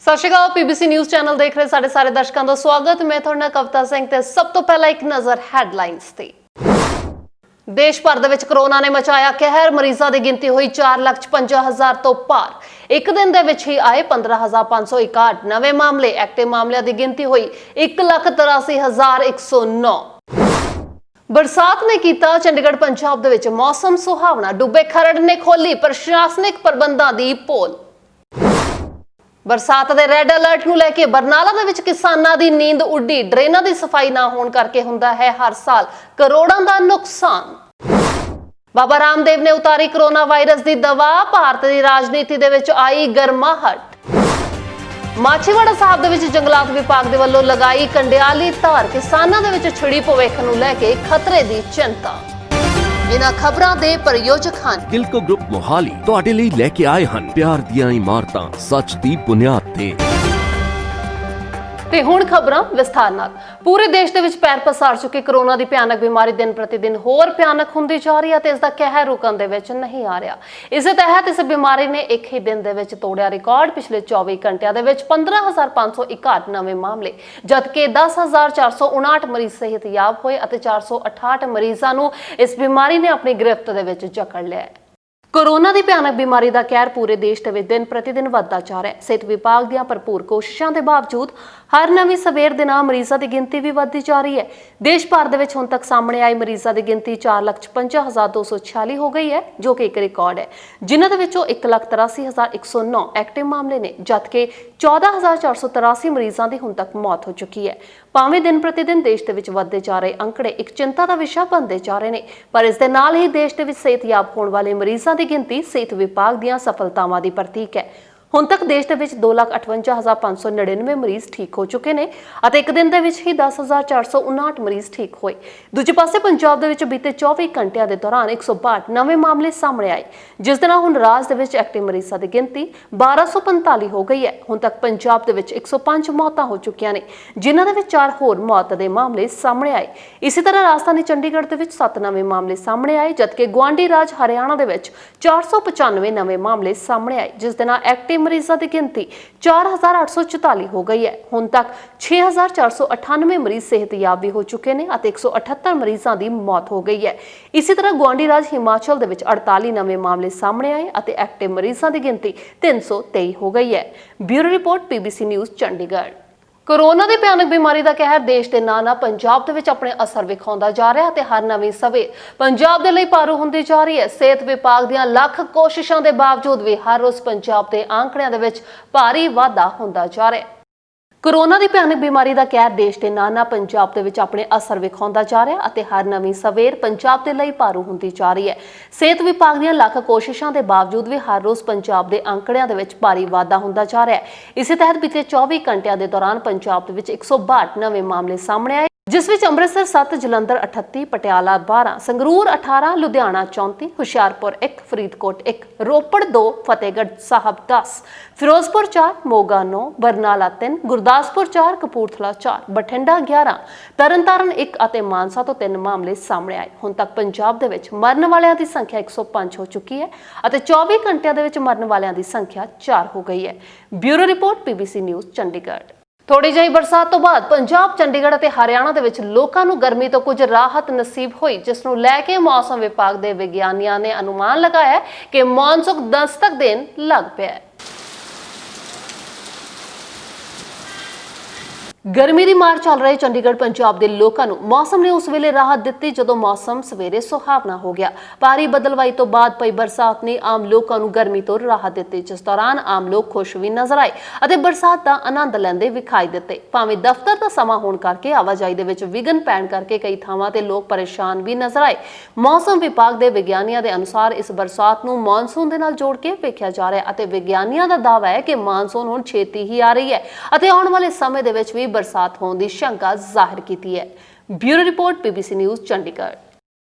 ਸਤਿ ਸ਼੍ਰੀ ਅਕਾਲ। PBC news channel ਦੇਖ ਰਹੇ ਸਾਡੇ ਸਾਰੇ ਦਰਸ਼ਕਾਂ ਦਾ ਸਵਾਗਤ। ਮੈਂ ਤੁਹਾਡਾ ਕਵਿਤਾ ਸਿੰਘ ਤੇ ਸਭ ਤੋਂ ਪਹਿਲਾਂ ਇੱਕ ਨਜ਼ਰ ਹੈਡਲਾਈਨਸ ਤੇ। ਦੇਸ਼ ਭਰ ਦੇ ਵਿੱਚ ਕਰੋਨਾ ਨੇ ਮਚਾਇਆ ਕਹਿਰ। ਮਰੀਜ਼ਾਂ ਦੀ ਗਿਣਤੀ ਹੋਈ 4,56,000 ਤੋਂ ਪਾਰ। ਇੱਕ ਦਿਨ ਦੇ ਵਿੱਚ ਹੀ ਆਏ 15,561 ਨਵੇਂ ਮਾਮਲੇ। ਐਕਟਿਵ ਮਾਮਲਿਆਂ ਦੀ ਗਿਣਤੀ ਹੋਈ 1,83,109। ਬਰਸਾਤ ਨੇ ਕੀਤਾ ਚੰਡੀਗੜ੍ਹ ਪੰਜਾਬ ਦੇ ਵਿੱਚ ਮੌਸਮ ਸੁਹਾਵਣਾ। ਡੁੱਬੇ ਖਰੜ ਨੇ ਖੋਲੀ ਪ੍ਰਸ਼ਾਸਨਿਕ ਪ੍ਰਬੰਧਾਂ ਦੀ ਪੋਲ। ਬਰਸਾਤ ਦੇ ਰੈੱਡ ਅਲਰਟ ਨੂੰ ਲੈ ਕੇ ਬਰਨਾਲਾ ਦੇ ਵਿੱਚ ਕਿਸਾਨਾਂ ਦੀ ਨੀਂਦ ਉੱਡੀ। ਡਰੇਨਾਂ ਦੀ ਸਫਾਈ ਨਾ ਹੋਣ ਕਰਕੇ ਹੁੰਦਾ ਹੈ ਹਰ ਸਾਲ ਕਰੋੜਾਂ ਦਾ ਨੁਕਸਾਨ। ਬਾਬਾ ਰਾਮਦੇਵ ਨੇ ਉਤਾਰੀ ਕਰੋਨਾ ਵਾਇਰਸ ਦੀ ਦਵਾ। ਭਾਰਤ ਦੀ ਰਾਜਨੀਤੀ ਦੇ ਵਿੱਚ ਆਈ ਗਰਮਾਹਟ। ਮਾਛੀਵਾੜਾ ਸਾਹਿਬ ਦੇ ਵਿੱਚ ਜੰਗਲਾਤ ਵਿਭਾਗ ਦੇ ਵੱਲੋਂ ਲਗਾਈ ਕੰਡਿਆਲੀ ਧਾਰ। ਕਿਸਾਨਾਂ ਦੇ ਵਿੱਚ ਛਿੜੀ ਭਵਿੱਖ ਨੂੰ ਲੈ ਕੇ ਖਤਰੇ ਦੀ ਚਿੰਤਾ। ਇਹਨਾਂ ਖਬਰਾਂ ਦੇ ਪ੍ਰਯੋਜਕ ਹਨ ਕਿਲਕੋ ਗਰੁੱਪ ਮੋਹਾਲੀ। ਤੁਹਾਡੇ ਲਈ ਲੈ ਕੇ ਆਏ ਹਨ ਪਿਆਰ ਦੀਆਂ ਇਮਾਰਤਾਂ, ਸੱਚ ਦੀ ਬੁਨਿਆਦ ਤੇ ਹੁਣ ਖਬਰਾਂ ਵਿਸਥਾਰ ਨਾਲ। ਪੂਰੇ ਦੇਸ਼ ਦੇ ਵਿੱਚ ਪੈਰ ਪਸਾਰ ਚੁੱਕੀ ਕਰੋਨਾ ਦੀ ਭਿਆਨਕ ਬਿਮਾਰੀ ਦਿਨ ਪ੍ਰਤੀ ਦਿਨ ਹੋਰ ਭਿਆਨਕ ਹੁੰਦੀ ਜਾ ਰਹੀ ਹੈ ਤੇ ਇਸ ਦਾ ਕਹਿਰ ਰੁਕਣ ਦੇ ਵਿੱਚ ਨਹੀਂ ਆ ਰਿਹਾ। ਇਸੇ ਤਹਿਤ ਇਸ ਬਿਮਾਰੀ ਨੇ ਇੱਕ ਹੀ ਦਿਨ ਦੇ ਵਿੱਚ ਤੋੜਿਆ ਰਿਕਾਰਡ। ਪਿਛਲੇ 24 ਘੰਟਿਆਂ ਦੇ ਵਿੱਚ 15,561 ਨਵੇਂ ਮਾਮਲੇ, ਜਦਕਿ 10,459 ਮਰੀਜ਼ ਸਿਹਤਯਾਬ ਹੋਏ ਅਤੇ 468 ਮਰੀਜ਼ਾਂ ਨੂੰ ਇਸ ਬਿਮਾਰੀ ਨੇ ਆਪਣੀ ਗ੍ਰਿਫਤ ਦੇ ਵਿੱਚ ਜਕੜ ਲਿਆ ਹੈ। ਕੋਰੋਨਾ ਦੀ ਭਿਆਨਕ ਬਿਮਾਰੀ ਦਾ ਕਹਿਰ ਪੂਰੇ ਦੇਸ਼ ਦੇ ਵਿੱਚ ਦਿਨ ਪ੍ਰਤੀ ਦਿਨ ਵੱਧਦਾ ਜਾ ਰਿਹਾ ਹੈ। ਸਿਹਤ ਵਿਭਾਗ ਦੀਆਂ ਭਰਪੂਰ ਕੋਸ਼ਿਸ਼ਾਂ ਦੇ ਬਾਵਜੂਦ ਹਰ ਨਵੀਂ ਸਵੇਰ ਦੇ ਨਾਲ ਮਰੀਜ਼ਾਂ ਦੀ ਗਿਣਤੀ ਵੀ ਵੱਧਦੀ ਜਾ ਰਹੀ ਹੈ। ਦੇਸ਼ ਭਰ ਦੇ ਵਿੱਚ ਹੁਣ ਤੱਕ ਸਾਹਮਣੇ ਆਏ ਮਰੀਜ਼ਾਂ ਦੀ ਗਿਣਤੀ 4,56,246 ਹੋ ਗਈ ਹੈ, ਜੋ ਕਿ ਇੱਕ ਰਿਕਾਰਡ ਹੈ, ਜਿਨ੍ਹਾਂ ਦੇ ਵਿੱਚੋਂ 1,83,109 ਐਕਟਿਵ ਮਾਮਲੇ ਨੇ, ਜਦਕਿ 14,483 ਮਰੀਜ਼ਾਂ ਦੀ ਹੁਣ ਤੱਕ ਮੌਤ ਹੋ ਚੁੱਕੀ ਹੈ। ਭਾਵੇਂ ਦਿਨ ਪ੍ਰਤੀ ਦਿਨ ਦੇਸ਼ ਦੇ ਵਿੱਚ ਵੱਧਦੇ ਜਾ ਰਹੇ ਅੰਕੜੇ ਇੱਕ ਚਿੰਤਾ ਦਾ ਵਿਸ਼ਾ ਬਣਦੇ ਜਾ ਰਹੇ ਨੇ, ਪਰ ਇਸ ਦੇ ਨਾਲ ਹੀ ਦੇਸ਼ ਦੇ ਵਿੱਚ ਸਿਹਤਯਾਬ ਹੋਣ ਵਾਲੇ ਮਰੀਜ਼ਾਂ ਦੀ ਗਿਣਤੀ ਸਿਹਤ ਵਿਭਾਗ ਦੀਆਂ ਸਫਲਤਾਵਾਂ ਦੀ ਪ੍ਰਤੀਕ ਹੈ। ਹੁਣ ਤੱਕ ਦੇਸ਼ ਦੇ ਵਿੱਚ 2,58,599 ਮਰੀਜ਼ ਠੀਕ ਹੋ ਚੁੱਕੇ ਨੇ ਅਤੇ ਇੱਕ ਦਿਨ ਦੇ ਵਿੱਚ ਹੀ 10,459 ਮਰੀਜ਼ ਠੀਕ ਹੋਏ। ਦੂਜੇ ਪਾਸੇ ਪੰਜਾਬ ਦੇ ਵਿੱਚ ਬੀਤੇ 24 ਘੰਟਿਆਂ ਦੇ ਦੌਰਾਨ 162 ਨਵੇਂ ਮਾਮਲੇ ਸਾਹਮਣੇ ਆਏ, ਜਿਸ ਦੇ ਨਾਲ ਹੁਣ ਰਾਜ ਦੇ ਵਿੱਚ ਐਕਟਿਵ ਮਰੀਜ਼ਾਂ ਦੀ ਗਿਣਤੀ 1,245 ਹੋ ਗਈ ਹੈ। ਹੁਣ ਤੱਕ ਪੰਜਾਬ ਦੇ ਵਿੱਚ 105 ਮੌਤਾਂ ਹੋ ਚੁੱਕੀਆਂ ਨੇ, ਜਿਨ੍ਹਾਂ ਦੇ ਵਿੱਚ 4 ਹੋਰ ਮੌਤ ਦੇ ਮਾਮਲੇ ਸਾਹਮਣੇ ਆਏ। ਇਸੇ ਤਰ੍ਹਾਂ ਰਾਜਧਾਨੀ ਚੰਡੀਗੜ੍ਹ ਦੇ ਵਿੱਚ 7 ਨਵੇਂ ਮਾਮਲੇ ਸਾਹਮਣੇ ਆਏ, ਜਦਕਿ ਗੁਆਂਢੀ ਰਾਜ ਹਰਿਆਣਾ ਦੇ ਵਿੱਚ 495 ਨਵੇਂ ਮਾਮਲੇ ਸਾਹਮਣੇ ਆਏ, ਜਿਸ ਦੇ ਨਾਲ ਐਕਟਿਵ ਮਰੀਜ਼ਾਂ ਦੀ ਗਿਣਤੀ 4,844 ਹੋ ਗਈ ਹੈ। ਹੁਣ ਤੱਕ 6,498 ਮਰੀਜ਼ ਸਿਹਤਯਾਬ ਵੀ ਹੋ ਚੁੱਕੇ ਨੇ ਅਤੇ 178 ਮਰੀਜ਼ਾਂ ਦੀ ਮੌਤ ਹੋ ਗਈ ਹੈ। ਇਸੇ ਤਰ੍ਹਾਂ ਗੁਆਂਢੀ ਰਾਜ ਹਿਮਾਚਲ ਦੇ ਵਿੱਚ 48 ਨਵੇਂ ਮਾਮਲੇ ਸਾਹਮਣੇ ਆਏ ਅਤੇ ਐਕਟਿਵ ਮਰੀਜ਼ਾਂ ਦੀ ਗਿਣਤੀ 323 ਹੋ ਗਈ ਹੈ। Bureau report, PBC news, Chandigarh. Corona ਦੀ ਭਿਆਨਕ ਬਿਮਾਰੀ ਦਾ ਕਹਿਰ ਦੇਸ਼ ਦੇ ਨਾਲ ਪੰਜਾਬ ਦੇ ਵਿੱਚ ਆਪਣੇ ਅਸਰ ਵਿਖਾਉਂਦਾ ਜਾ ਰਿਹਾ ਤੇ ਹਰ ਨਵੀਂ ਸਵੇਰ ਪੰਜਾਬ ਦੇ ਲਈ ਭਾਰੂ ਹੁੰਦੀ ਜਾ ਰਹੀ ਹੈ। ਸਿਹਤ ਵਿਭਾਗ ਦੀਆਂ ਲੱਖ ਕੋਸ਼ਿਸ਼ਾਂ ਦੇ ਬਾਵਜੂਦ ਵੀ ਹਰ ਰੋਜ਼ ਪੰਜਾਬ ਦੇ ਆંકੜਿਆਂ ਦੇ ਵਿੱਚ ਭਾਰੀ ਵਾਧਾ ਹੁੰਦਾ ਜਾ ਰਿਹਾ ਹੈ। ਕੋਰੋਨਾ ਦੀ ਭਿਆਨਕ ਬਿਮਾਰੀ ਦਾ ਕਹਿਰ ਦੇਸ਼ ਦੇ ਨਾਲ ਪੰਜਾਬ ਦੇ ਵਿੱਚ ਆਪਣੇ ਅਸਰ ਵਿਖਾਉਂਦਾ ਜਾ ਰਿਹਾ ਅਤੇ ਹਰ ਨਵੀਂ ਸਵੇਰ ਪੰਜਾਬ ਦੇ ਲਈ ਭਾਰੂ ਹੁੰਦੀ ਜਾ ਰਹੀ ਹੈ। ਸਿਹਤ ਵਿਭਾਗ ਦੀਆਂ ਲੱਖ ਕੋਸ਼ਿਸ਼ਾਂ ਦੇ ਬਾਵਜੂਦ ਵੀ ਹਰ ਰੋਜ਼ ਪੰਜਾਬ ਦੇ ਅੰਕੜਿਆਂ ਦੇ ਵਿੱਚ ਭਾਰੀ ਵਾਧਾ ਹੁੰਦਾ ਜਾ ਰਿਹਾ ਹੈ। ਇਸੇ ਤਹਿਤ ਬੀਤੇ 24 ਘੰਟਿਆਂ ਦੇ ਦੌਰਾਨ ਪੰਜਾਬ ਦੇ ਵਿੱਚ 162 ਨਵੇਂ ਮਾਮਲੇ ਸਾਹਮਣੇ ਆਏ, ਜਿਸ ਵਿੱਚ ਅੰਮ੍ਰਿਤਸਰ 7, ਜਲੰਧਰ 38, ਪਟਿਆਲਾ 12, ਸੰਗਰੂਰ 18, ਲੁਧਿਆਣਾ 34, ਹੁਸ਼ਿਆਰਪੁਰ 1, ਫਰੀਦਕੋਟ 1, ਰੋਪੜ 2, ਫਤਿਹਗੜ੍ਹ ਸਾਹਿਬ 10, ਫਿਰੋਜ਼ਪੁਰ 4, ਮੋਗਾ 9, ਬਰਨਾਲਾ 3, ਗੁਰਦਾਸਪੁਰ 4, ਕਪੂਰਥਲਾ 4, ਬਠਿੰਡਾ 11, ਤਰਨਤਾਰਨ 1 ਅਤੇ ਮਾਨਸਾ ਤੋਂ 3 ਮਾਮਲੇ ਸਾਹਮਣੇ ਆਏ। ਹੁਣ ਤੱਕ ਪੰਜਾਬ ਦੇ ਵਿੱਚ ਮਰਨ ਵਾਲਿਆਂ ਦੀ ਸੰਖਿਆ 105 ਹੋ ਚੁੱਕੀ ਹੈ ਅਤੇ 24 ਘੰਟਿਆਂ ਦੇ ਵਿੱਚ ਮਰਨ ਵਾਲਿਆਂ ਦੀ ਸੰਖਿਆ 4 ਹੋ ਗਈ ਹੈ। Bureau report, PBC news, Chandigarh. ਥੋੜੀ ਜਿਹੀ ਬਰਸਾਤ ਤੋਂ ਬਾਅਦ ਪੰਜਾਬ, ਚੰਡੀਗੜ੍ਹ ਅਤੇ ਹਰਿਆਣਾ ਦੇ ਵਿੱਚ ਲੋਕਾਂ ਨੂੰ ਗਰਮੀ ਤੋਂ ਕੁਝ ਰਾਹਤ ਨਸੀਬ ਹੋਈ, ਜਿਸ ਨੂੰ ਲੈ ਕੇ ਮੌਸਮ ਵਿਭਾਗ ਦੇ ਵਿਗਿਆਨੀਆਂ ਨੇ ਅਨੁਮਾਨ ਲਗਾਇਆ ਕਿ ਮੌਨਸੂਨ ਦਸਤਕ ਦੇਣ ਲੱਗ ਪਿਆ ਹੈ। ਗਰਮੀ ਦੀ ਮਾਰ ਚੱਲ ਰਹੇ ਚੰਡੀਗੜ੍ਹ ਪੰਜਾਬ ਦੇ ਲੋਕਾਂ ਨੂੰ ਮੌਸਮ ਨੇ ਉਸ ਵੇਲੇ ਰਾਹਤ ਦਿੱਤੀ ਜਦੋਂ ਮੌਸਮ ਸਵੇਰੇ ਸੁਹਾਵਣਾ ਹੋ ਗਿਆ। ਭਾਰੀ ਬਦਲਵਾਈ ਤੋਂ ਬਾਅਦ ਪਈ ਬਰਸਾਤ ਨੇ ਆਮ ਲੋਕਾਂ ਨੂੰ ਗਰਮੀ ਤੋਂ ਰਾਹਤ ਦਿੱਤੀ, ਜਿਸ ਦੌਰਾਨ ਆਮ ਲੋਕ ਖੁਸ਼ ਵੀ ਨਜ਼ਰ ਆਏ ਅਤੇ ਬਰਸਾਤ ਦਾ ਆਨੰਦ ਲੈਂਦੇ ਵਿਖਾਈ ਦਿੱਤੇ। ਭਾਵੇਂ ਦਫ਼ਤਰ ਦਾ ਸਮਾਂ ਹੋਣ ਕਰਕੇ ਆਵਾਜਾਈ ਦੇ ਵਿੱਚ ਵਿਘਨ ਪੈਣ ਕਰਕੇ ਕਈ ਥਾਵਾਂ ਤੇ ਲੋਕ ਪਰੇਸ਼ਾਨ ਵੀ ਨਜ਼ਰ ਆਏ। ਮੌਸਮ ਵਿਭਾਗ ਦੇ ਵਿਗਿਆਨੀਆਂ ਦੇ ਅਨੁਸਾਰ ਇਸ ਬਰਸਾਤ ਨੂੰ ਮੌਨਸੂਨ ਦੇ ਨਾਲ ਜੋੜ ਕੇ ਵੇਖਿਆ ਜਾ ਰਿਹਾ ਅਤੇ ਵਿਗਿਆਨੀਆਂ ਦਾ ਦਾਅਵਾ ਹੈ ਕਿ ਮੌਨਸੂਨ ਹੁਣ ਛੇਤੀ ਹੀ ਆ ਰਹੀ ਹੈ ਅਤੇ ਆਉਣ ਵਾਲੇ ਸਮੇਂ ਦੇ ਵਿੱਚ ਵੀ ਬਰਸਾਤ ਹੋਣ ਦੀ ਸ਼ੰਕਾ ਜ਼ਾਹਿਰ ਕੀਤੀ ਹੈ। Bureau report, PBC news, Chandigarh.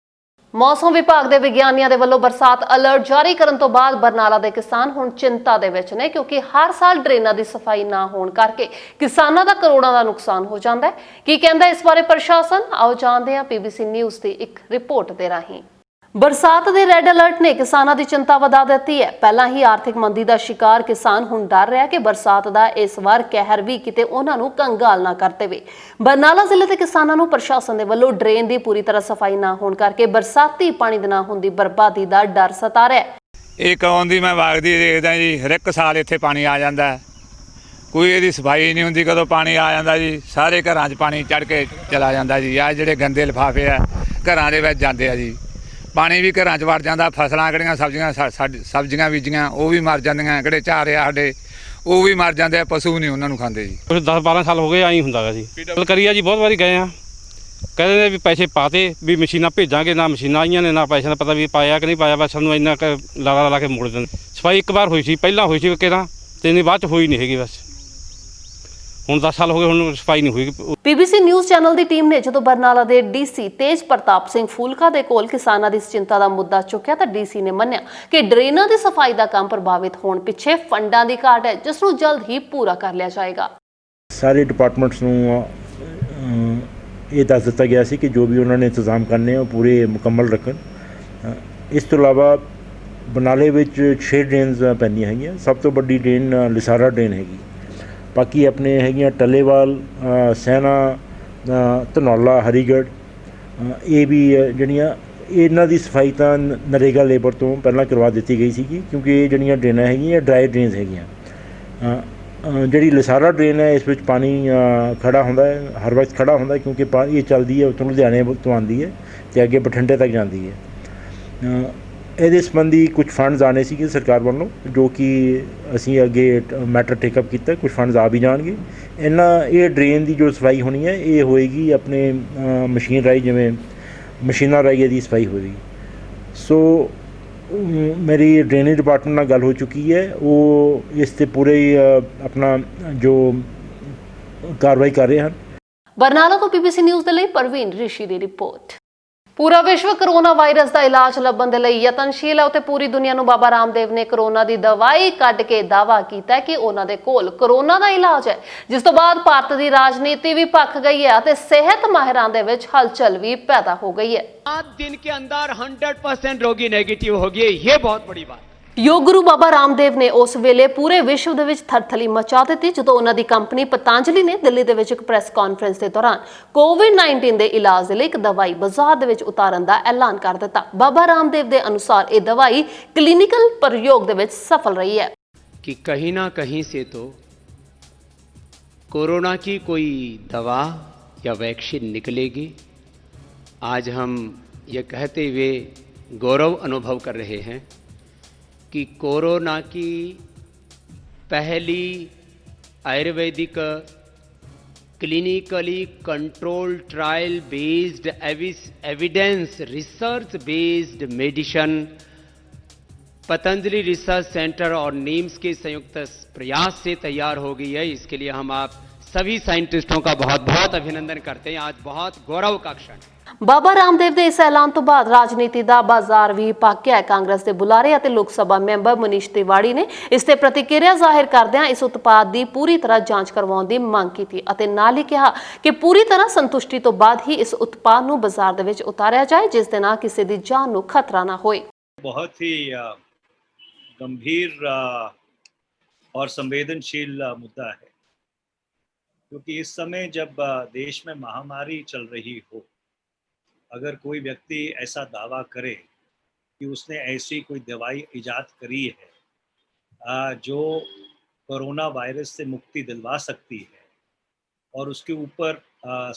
ਮੌਸਮ ਵਿਭਾਗ ਦੇ ਵਿਗਿਆਨੀਆਂ ਦੇ ਵੱਲੋਂ ਬਰਸਾਤ ਅਲਰਟ ਜਾਰੀ ਕਰਨ ਤੋਂ ਬਾਅਦ ਬਰਨਾਲਾ ਦੇ ਕਿਸਾਨ ਹੁਣ ਚਿੰਤਾ ਦੇ ਵਿੱਚ ਨੇ, ਕਿਉਂਕਿ ਹਰ ਸਾਲ ਡਰੇਨਾਂ ਦੀ ਸਫਾਈ ਨਾ ਹੋਣ ਕਰਕੇ ਕਿਸਾਨਾਂ ਦਾ ਕਰੋੜਾਂ ਦਾ ਨੁਕਸਾਨ ਹੋ ਜਾਂਦਾ ਹੈ। ਕੀ ਕਹਿੰਦਾ ਇਸ ਬਾਰੇ ਪ੍ਰਸ਼ਾਸਨ, ਆਓ ਜਾਣਦੇ ਹਾਂ ਪੀਬੀਸੀ ਨਿਊਜ਼ ਦੀ ਇੱਕ ਰਿਪੋਰਟ ਦੇ ਰਾਹੀਂ। ਬਰਸਾਤ ਦੇ ਰੈੱਡ ਅਲਰਟ ਨੇ ਕਿਸਾਨਾਂ ਦੀ ਚਿੰਤਾ ਵਧਾ ਦਿੱਤੀ ਹੈ। ਪਹਿਲਾਂ ਹੀ ਆਰਥਿਕ ਮੰਦੀ ਦਾ ਸ਼ਿਕਾਰ ਕਿਸਾਨ ਹੁਣ ਡਰ ਰਿਹਾ ਕਿ ਬਰਸਾਤ ਦਾ ਇਸ ਵਾਰ ਕਹਿਰ ਵੀ ਕਿਤੇ ਉਹਨਾਂ ਨੂੰ ਕੰਗਾਲ ਨਾ ਕਰ ਦੇਵੇ। ਬਰਨਾਲਾ ਜ਼ਿਲ੍ਹੇ ਦੇ ਕਿਸਾਨਾਂ ਨੂੰ ਪ੍ਰਸ਼ਾਸਨ ਦੇ ਵੱਲੋਂ ਡਰੇਨ ਦੀ ਪੂਰੀ ਤਰ੍ਹਾਂ ਸਫਾਈ ਨਾ ਹੋਣ ਕਰਕੇ ਬਰਸਾਤੀ ਪਾਣੀ ਦੇ ਨਾ ਹੋਣ ਦੀ ਬਰਬਾਦੀ ਦਾ ਡਰ ਸਤਾ ਰਿਹਾ ਹੈ। ਇਹ ਕੌਣ ਦੀ ਮੈਂ ਵਗਦੀ ਦੇਖਦਾ ਜੀ, ਹਰ ਇੱਕ ਸਾਲ ਇੱਥੇ ਪਾਣੀ ਆ ਜਾਂਦਾ ਹੈ। ਕੋਈ ਇਹਦੀ ਸਫਾਈ ਨਹੀਂ ਹੁੰਦੀ, ਕਦੋਂ ਪਾਣੀ ਆ ਜਾਂਦਾ ਜੀ ਸਾਰੇ ਘਰਾਂ 'ਚ ਪਾਣੀ ਚੜ੍ਹ ਕੇ ਚਲਾ ਜਾਂਦਾ ਜੀ। ਆਹ ਜਿਹੜੇ ਗੰਦੇ ਲਿਫਾਫੇ ਆ ਘਰਾਂ ਦੇ ਵਿੱਚ ਜਾਂਦੇ ਆ ਜੀ, ਪਾਣੀ ਵੀ ਘਰਾਂ 'ਚ ਵੜ ਜਾਂਦਾ। ਫਸਲਾਂ ਕਿਹੜੀਆਂ ਸਬਜ਼ੀਆਂ ਬੀਜੀਆਂ ਉਹ ਵੀ ਮਰ ਜਾਂਦੀਆਂ, ਕਿਹੜੇ ਝਾਰ ਆ ਸਾਡੇ ਉਹ ਵੀ ਮਰ ਜਾਂਦੇ ਆ, ਪਸ਼ੂ ਨਹੀਂ ਉਹਨਾਂ ਨੂੰ ਖਾਂਦੇ ਜੀ। ਕੁਝ 10-12 ਸਾਲ ਹੋ ਗਏ ਆਈ ਹੁੰਦਾ ਗਾ ਜੀ। ਗੱਲ ਕਰੀਆ ਜੀ, ਬਹੁਤ ਵਾਰੀ ਗਏ ਆ, ਕਹਿੰਦੇ ਨੇ ਵੀ ਪੈਸੇ ਪਾਤੇ ਵੀ ਮਸ਼ੀਨਾਂ ਭੇਜਾਂਗੇ, ਨਾ ਮਸ਼ੀਨਾਂ ਆਈਆਂ ਨੇ ਨਾ ਪੈਸਿਆਂ ਦਾ ਪਤਾ ਵੀ ਪਾਇਆ ਕਿ ਨਹੀਂ ਪਾਇਆ। ਬਸ ਸਾਨੂੰ ਇੰਨਾ ਕੁ ਲਾਰਾ ਲਾ ਕੇ ਮੋੜ ਦਿੰਦੇ। ਸਫਾਈ ਇੱਕ ਵਾਰ ਹੋਈ ਸੀ, ਪਹਿਲਾਂ ਹੋਈ ਸੀ ਕਿਹੜਾ ਤੇ ਨਹੀਂ, ਬਾਅਦ 'ਚ ਹੋਈ ਨਹੀਂ ਹੈਗੀ। ਬਸ ਹੁਣ 10 ਸਾਲ ਹੋ ਗਏ, ਹੁਣ ਸਫਾਈ ਨਹੀਂ ਹੋਈ। ਪੀਬੀਸੀ ਨਿਊਜ਼ ਚੈਨਲ ਦੀ ਟੀਮ ਨੇ ਜਦੋਂ ਬਰਨਾਲਾ ਦੇ ਡੀਸੀ ਤੇਜ ਪ੍ਰਤਾਪ ਸਿੰਘ ਫੂਲਕਾ ਦੇ ਕੋਲ ਕਿਸਾਨਾਂ ਦੀ ਚਿੰਤਾ ਦਾ ਮੁੱਦਾ ਚੁੱਕਿਆ ਤਾਂ ਡੀਸੀ ਨੇ ਮੰਨਿਆ ਕਿ ਡਰੇਨਾਂ ਦੀ ਸਫਾਈ ਦਾ ਕੰਮ ਪ੍ਰਭਾਵਿਤ ਹੋਣ ਪਿੱਛੇ ਫੰਡਾਂ ਦੀ ਘਾਟ ਹੈ, ਜਿਸ ਨੂੰ ਜਲਦ ਹੀ ਪੂਰਾ ਕਰ ਲਿਆ ਜਾਏਗਾ। ਸਾਰੇ ਡਿਪਾਰਟਮੈਂਟਸ ਨੂੰ ਇਹ ਦੱਸ ਦਿੱਤਾ ਗਿਆ ਸੀ ਕਿ ਜੋ ਵੀ ਉਹਨਾਂ ਨੇ ਇੰਤਜ਼ਾਮ ਕਰਨੇ ਉਹ ਪੂਰੇ ਮੁਕੰਮਲ ਰੱਖਣ। ਇਸ ਤੋਂ ਇਲਾਵਾ ਬਰਨਾਲੇ ਵਿੱਚ 6 ਡਰੇਨਸ ਪੈਂਦੀਆਂ ਹੈਗੀਆਂ। ਸਭ ਤੋਂ ਵੱਡੀ ਡਰੇਨ ਲਿਸਾਰਾ ਡਰੇਨ ਹੈਗੀ। ਬਾਕੀ ਆਪਣੇ ਹੈਗੀਆਂ ਟੱਲੇਵਾਲ, ਸੈਨਾ, ਧਨੌਲਾ, ਹਰੀਗੜ੍ਹ, ਇਹ ਵੀ ਜਿਹੜੀਆਂ ਇਹਨਾਂ ਦੀ ਸਫਾਈ ਤਾਂ ਨਰੇਗਾ ਲੇਬਰ ਤੋਂ ਪਹਿਲਾਂ ਕਰਵਾ ਦਿੱਤੀ ਗਈ ਸੀਗੀ, ਕਿਉਂਕਿ ਇਹ ਜਿਹੜੀਆਂ ਡਰੇਨਾਂ ਹੈਗੀਆਂ ਡਰਾਈ ਡਰੇਨਸ ਹੈਗੀਆਂ। ਜਿਹੜੀ ਲਿਸਾਰਾ ਡਰੇਨ ਹੈ ਇਸ ਵਿੱਚ ਪਾਣੀ ਖੜਾ ਹੁੰਦਾ ਹੈ, ਹਰ ਵਕਤ ਖੜਾ ਹੁੰਦਾ, ਕਿਉਂਕਿ ਇਹ ਚੱਲਦੀ ਹੈ ਉੱਥੋਂ ਲੁਧਿਆਣੇ ਤੋਂ ਆਉਂਦੀ ਹੈ ਅਤੇ ਅੱਗੇ ਬਠਿੰਡੇ ਤੱਕ ਜਾਂਦੀ ਹੈ। ਇਹਦੇ ਸੰਬੰਧੀ ਕੁਝ ਫੰਡਸ ਆਣੇ ਸੀਗੇ ਸਰਕਾਰ ਵੱਲੋਂ, ਜੋ ਕਿ ਅਸੀਂ ਅੱਗੇ ਮੈਟਰ ਟੇਕਅਪ ਕੀਤਾ। ਕੁਝ ਫੰਡਸ ਆ ਵੀ ਜਾਣਗੇ। ਇਹ ਡਰੇਨ ਦੀ ਜੋ ਸਫਾਈ ਹੋਣੀ ਹੈ ਇਹ ਹੋਏਗੀ ਆਪਣੇ ਮਸ਼ੀਨ ਰਾਹੀਂ, ਜਿਵੇਂ ਮਸ਼ੀਨਾਂ ਰਾਹੀਂ ਇਹਦੀ ਸਫਾਈ ਹੋਏਗੀ। ਸੋ ਮੇਰੀ ਡਰੇਨੇਜ ਡਿਪਾਰਟਮੈਂਟ ਨਾਲ ਗੱਲ ਹੋ ਚੁੱਕੀ ਹੈ, ਉਹ ਇਸ 'ਤੇ ਪੂਰੇ ਆਪਣਾ ਜੋ ਕਾਰਵਾਈ ਕਰ ਰਹੇ ਹਨ। ਬਰਨਾਲਾ ਤੋਂ ਪੀਬੀਸੀ ਨਿਊਜ਼ ਦੇ ਲਈ ਪ੍ਰਵੀਨ ਰਿਸ਼ੀ ਦੀ ਰਿਪੋਰਟ। ਪੂਰਾ ਵਿਸ਼ਵ ਕਰੋਨਾ ਵਾਇਰਸ ਦਾ ਇਲਾਜ ਲੱਭਣ ਦੇ ਲਈ ਯਤਨਸ਼ੀਲ ਹੈ ਅਤੇ ਪੂਰੀ ਦੁਨੀਆ ਨੂੰ ਬਾਬਾ ਰਾਮਦੇਵ ਨੇ ਕਰੋਨਾ ਦੀ ਦਵਾਈ ਕੱਢ ਕੇ ਦਾਅਵਾ ਕੀਤਾ ਕਿ ਉਹਨਾਂ ਦੇ ਕੋਲ ਕਰੋਨਾ ਦਾ ਇਲਾਜ ਹੈ, ਜਿਸ ਤੋਂ ਬਾਅਦ ਭਾਰਤ ਦੀ ਰਾਜਨੀਤੀ ਵੀ ਭਖ ਗਈ ਹੈ ਅਤੇ ਸਿਹਤ ਮਾਹਿਰਾਂ ਦੇ ਵਿੱਚ ਹਲਚਲ ਵੀ ਪੈਦਾ ਹੋ ਗਈ ਹੈ। 7 दिन के अंदर 100% रोगी नेगेटिव हो गए, ये बहुत बड़ी बात। ਯੋਗ ਗੁਰੂ ਬਾਬਾ ਰਾਮਦੇਵ ਨੇ ਉਸ ਵੇਲੇ ਪੂਰੇ ਵਿਸ਼ਵ ਦੇ ਵਿੱਚ ਥਰਥਲੀ ਮਚਾ ਦਿੱਤੀ ਜਦੋਂ ਉਹਨਾਂ ਦੀ ਕੰਪਨੀ ਪਤੰਜਲੀ ਨੇ ਦਿੱਲੀ ਦੇ ਵਿੱਚ ਇੱਕ ਪ੍ਰੈਸ ਕਾਨਫਰੰਸ ਦੇ ਦੌਰਾਨ ਕੋਵਿਡ-19 ਦੇ ਇਲਾਜ ਦੇ ਲਈ ਇੱਕ ਦਵਾਈ ਬਾਜ਼ਾਰ ਦੇ ਵਿੱਚ ਉਤਾਰਨ ਦਾ ਐਲਾਨ ਕਰ ਦਿੱਤਾ। ਬਾਬਾ ਰਾਮਦੇਵ ਦੇ ਅਨੁਸਾਰ ਇਹ ਦਵਾਈ ਕਲੀਨਿਕਲ ਪ੍ਰਯੋਗ ਦੇ ਵਿੱਚ ਸਫਲ ਰਹੀ ਹੈ। कि कहीं ना कहीं से तो कोरोना की कोई दवा या वैक्सीन निकलेगी। आज हम ये कहते हुए गौरव अनुभव कर रहे हैं कि कोरोना की पहली Ayurvedic clinically control trial based evidence research based medicine Patanjali research centre और नीम्स के संयुक्त प्रयास से तैयार हो गई है। इसके लिए हम आप सभी साइंटिस्टों का बहुत बहुत अभिनंदन करते हैं। आज बहुत गौरव का क्षण है। ਬਾਬਾ ਰਾਮਦੇਵ ਦੇ ਇਸ ਐਲਾਨ ਤੋਂ ਬਾਅਦ ਰਾਜਨੀਤੀ ਦਾ ਬਾਜ਼ਾਰ ਵੀ ਭਖ ਗਿਆ ਹੈ। ਕਾਂਗਰਸ ਦੇ ਬੁਲਾਰੇ ਅਤੇ ਲੋਕ ਸਭਾ ਮੈਂਬਰ ਮਨੀਸ਼ ਤਿਵਾੜੀ ਨੇ ਇਸ ਤੇ ਪ੍ਰਤੀਕਿਰਿਆ ਜ਼ਾਹਿਰ ਕਰਦਿਆਂ ਇਸ ਉਤਪਾਦ ਦੀ ਪੂਰੀ ਤਰ੍ਹਾਂ ਜਾਂਚ ਕਰਵਾਉਣ ਦੀ ਮੰਗ ਕੀਤੀ ਅਤੇ ਨਾਲ ਹੀ ਕਿਹਾ ਕਿ ਪੂਰੀ ਤਰ੍ਹਾਂ ਸੰਤੁਸ਼ਟੀ ਤੋਂ ਬਾਅਦ ਹੀ ਇਸ ਉਤਪਾਦ ਨੂੰ ਬਾਜ਼ਾਰ ਦੇ ਵਿੱਚ ਉਤਾਰਿਆ ਜਾਏ, ਜਿਸ ਦੇ ਨਾਲ ਕਿਸੇ ਦੀ ਜਾਨ ਨੂੰ ਖਤਰਾ ਨਾ ਹੋਏ। बहुत ही गंभीर और संवेदनशील मुद्दा है, क्योंकि इस समय जब देश में महामारी चल रही हो, अगर कोई व्यक्ति ऐसा दावा करे कि उसने ऐसी कोई दवाई इजाद करी है जो कोरोना वायरस से मुक्ति दिलवा सकती है और उसके ऊपर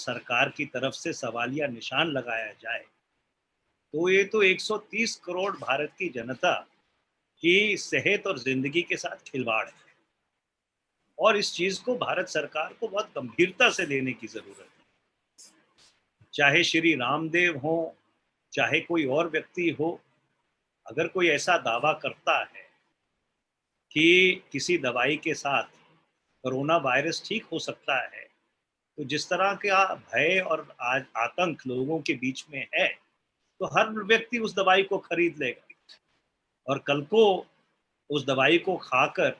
सरकार की तरफ से सवालिया निशान लगाया जाए, तो ये तो 130 करोड़ भारत की जनता की सेहत और ज़िंदगी के साथ खिलवाड़ है और इस चीज़ को भारत सरकार को बहुत गंभीरता से लेने की ज़रूरत है। चाहे श्री रामदेव हो, चाहे कोई और व्यक्ति हो, अगर कोई ऐसा दावा करता है कि किसी दवाई के साथ कोरोना वायरस ठीक हो सकता है, तो जिस तरह का भय और आतंक लोगों के बीच में है, तो हर व्यक्ति उस दवाई को खरीद लेगा और कल को उस दवाई को खाकर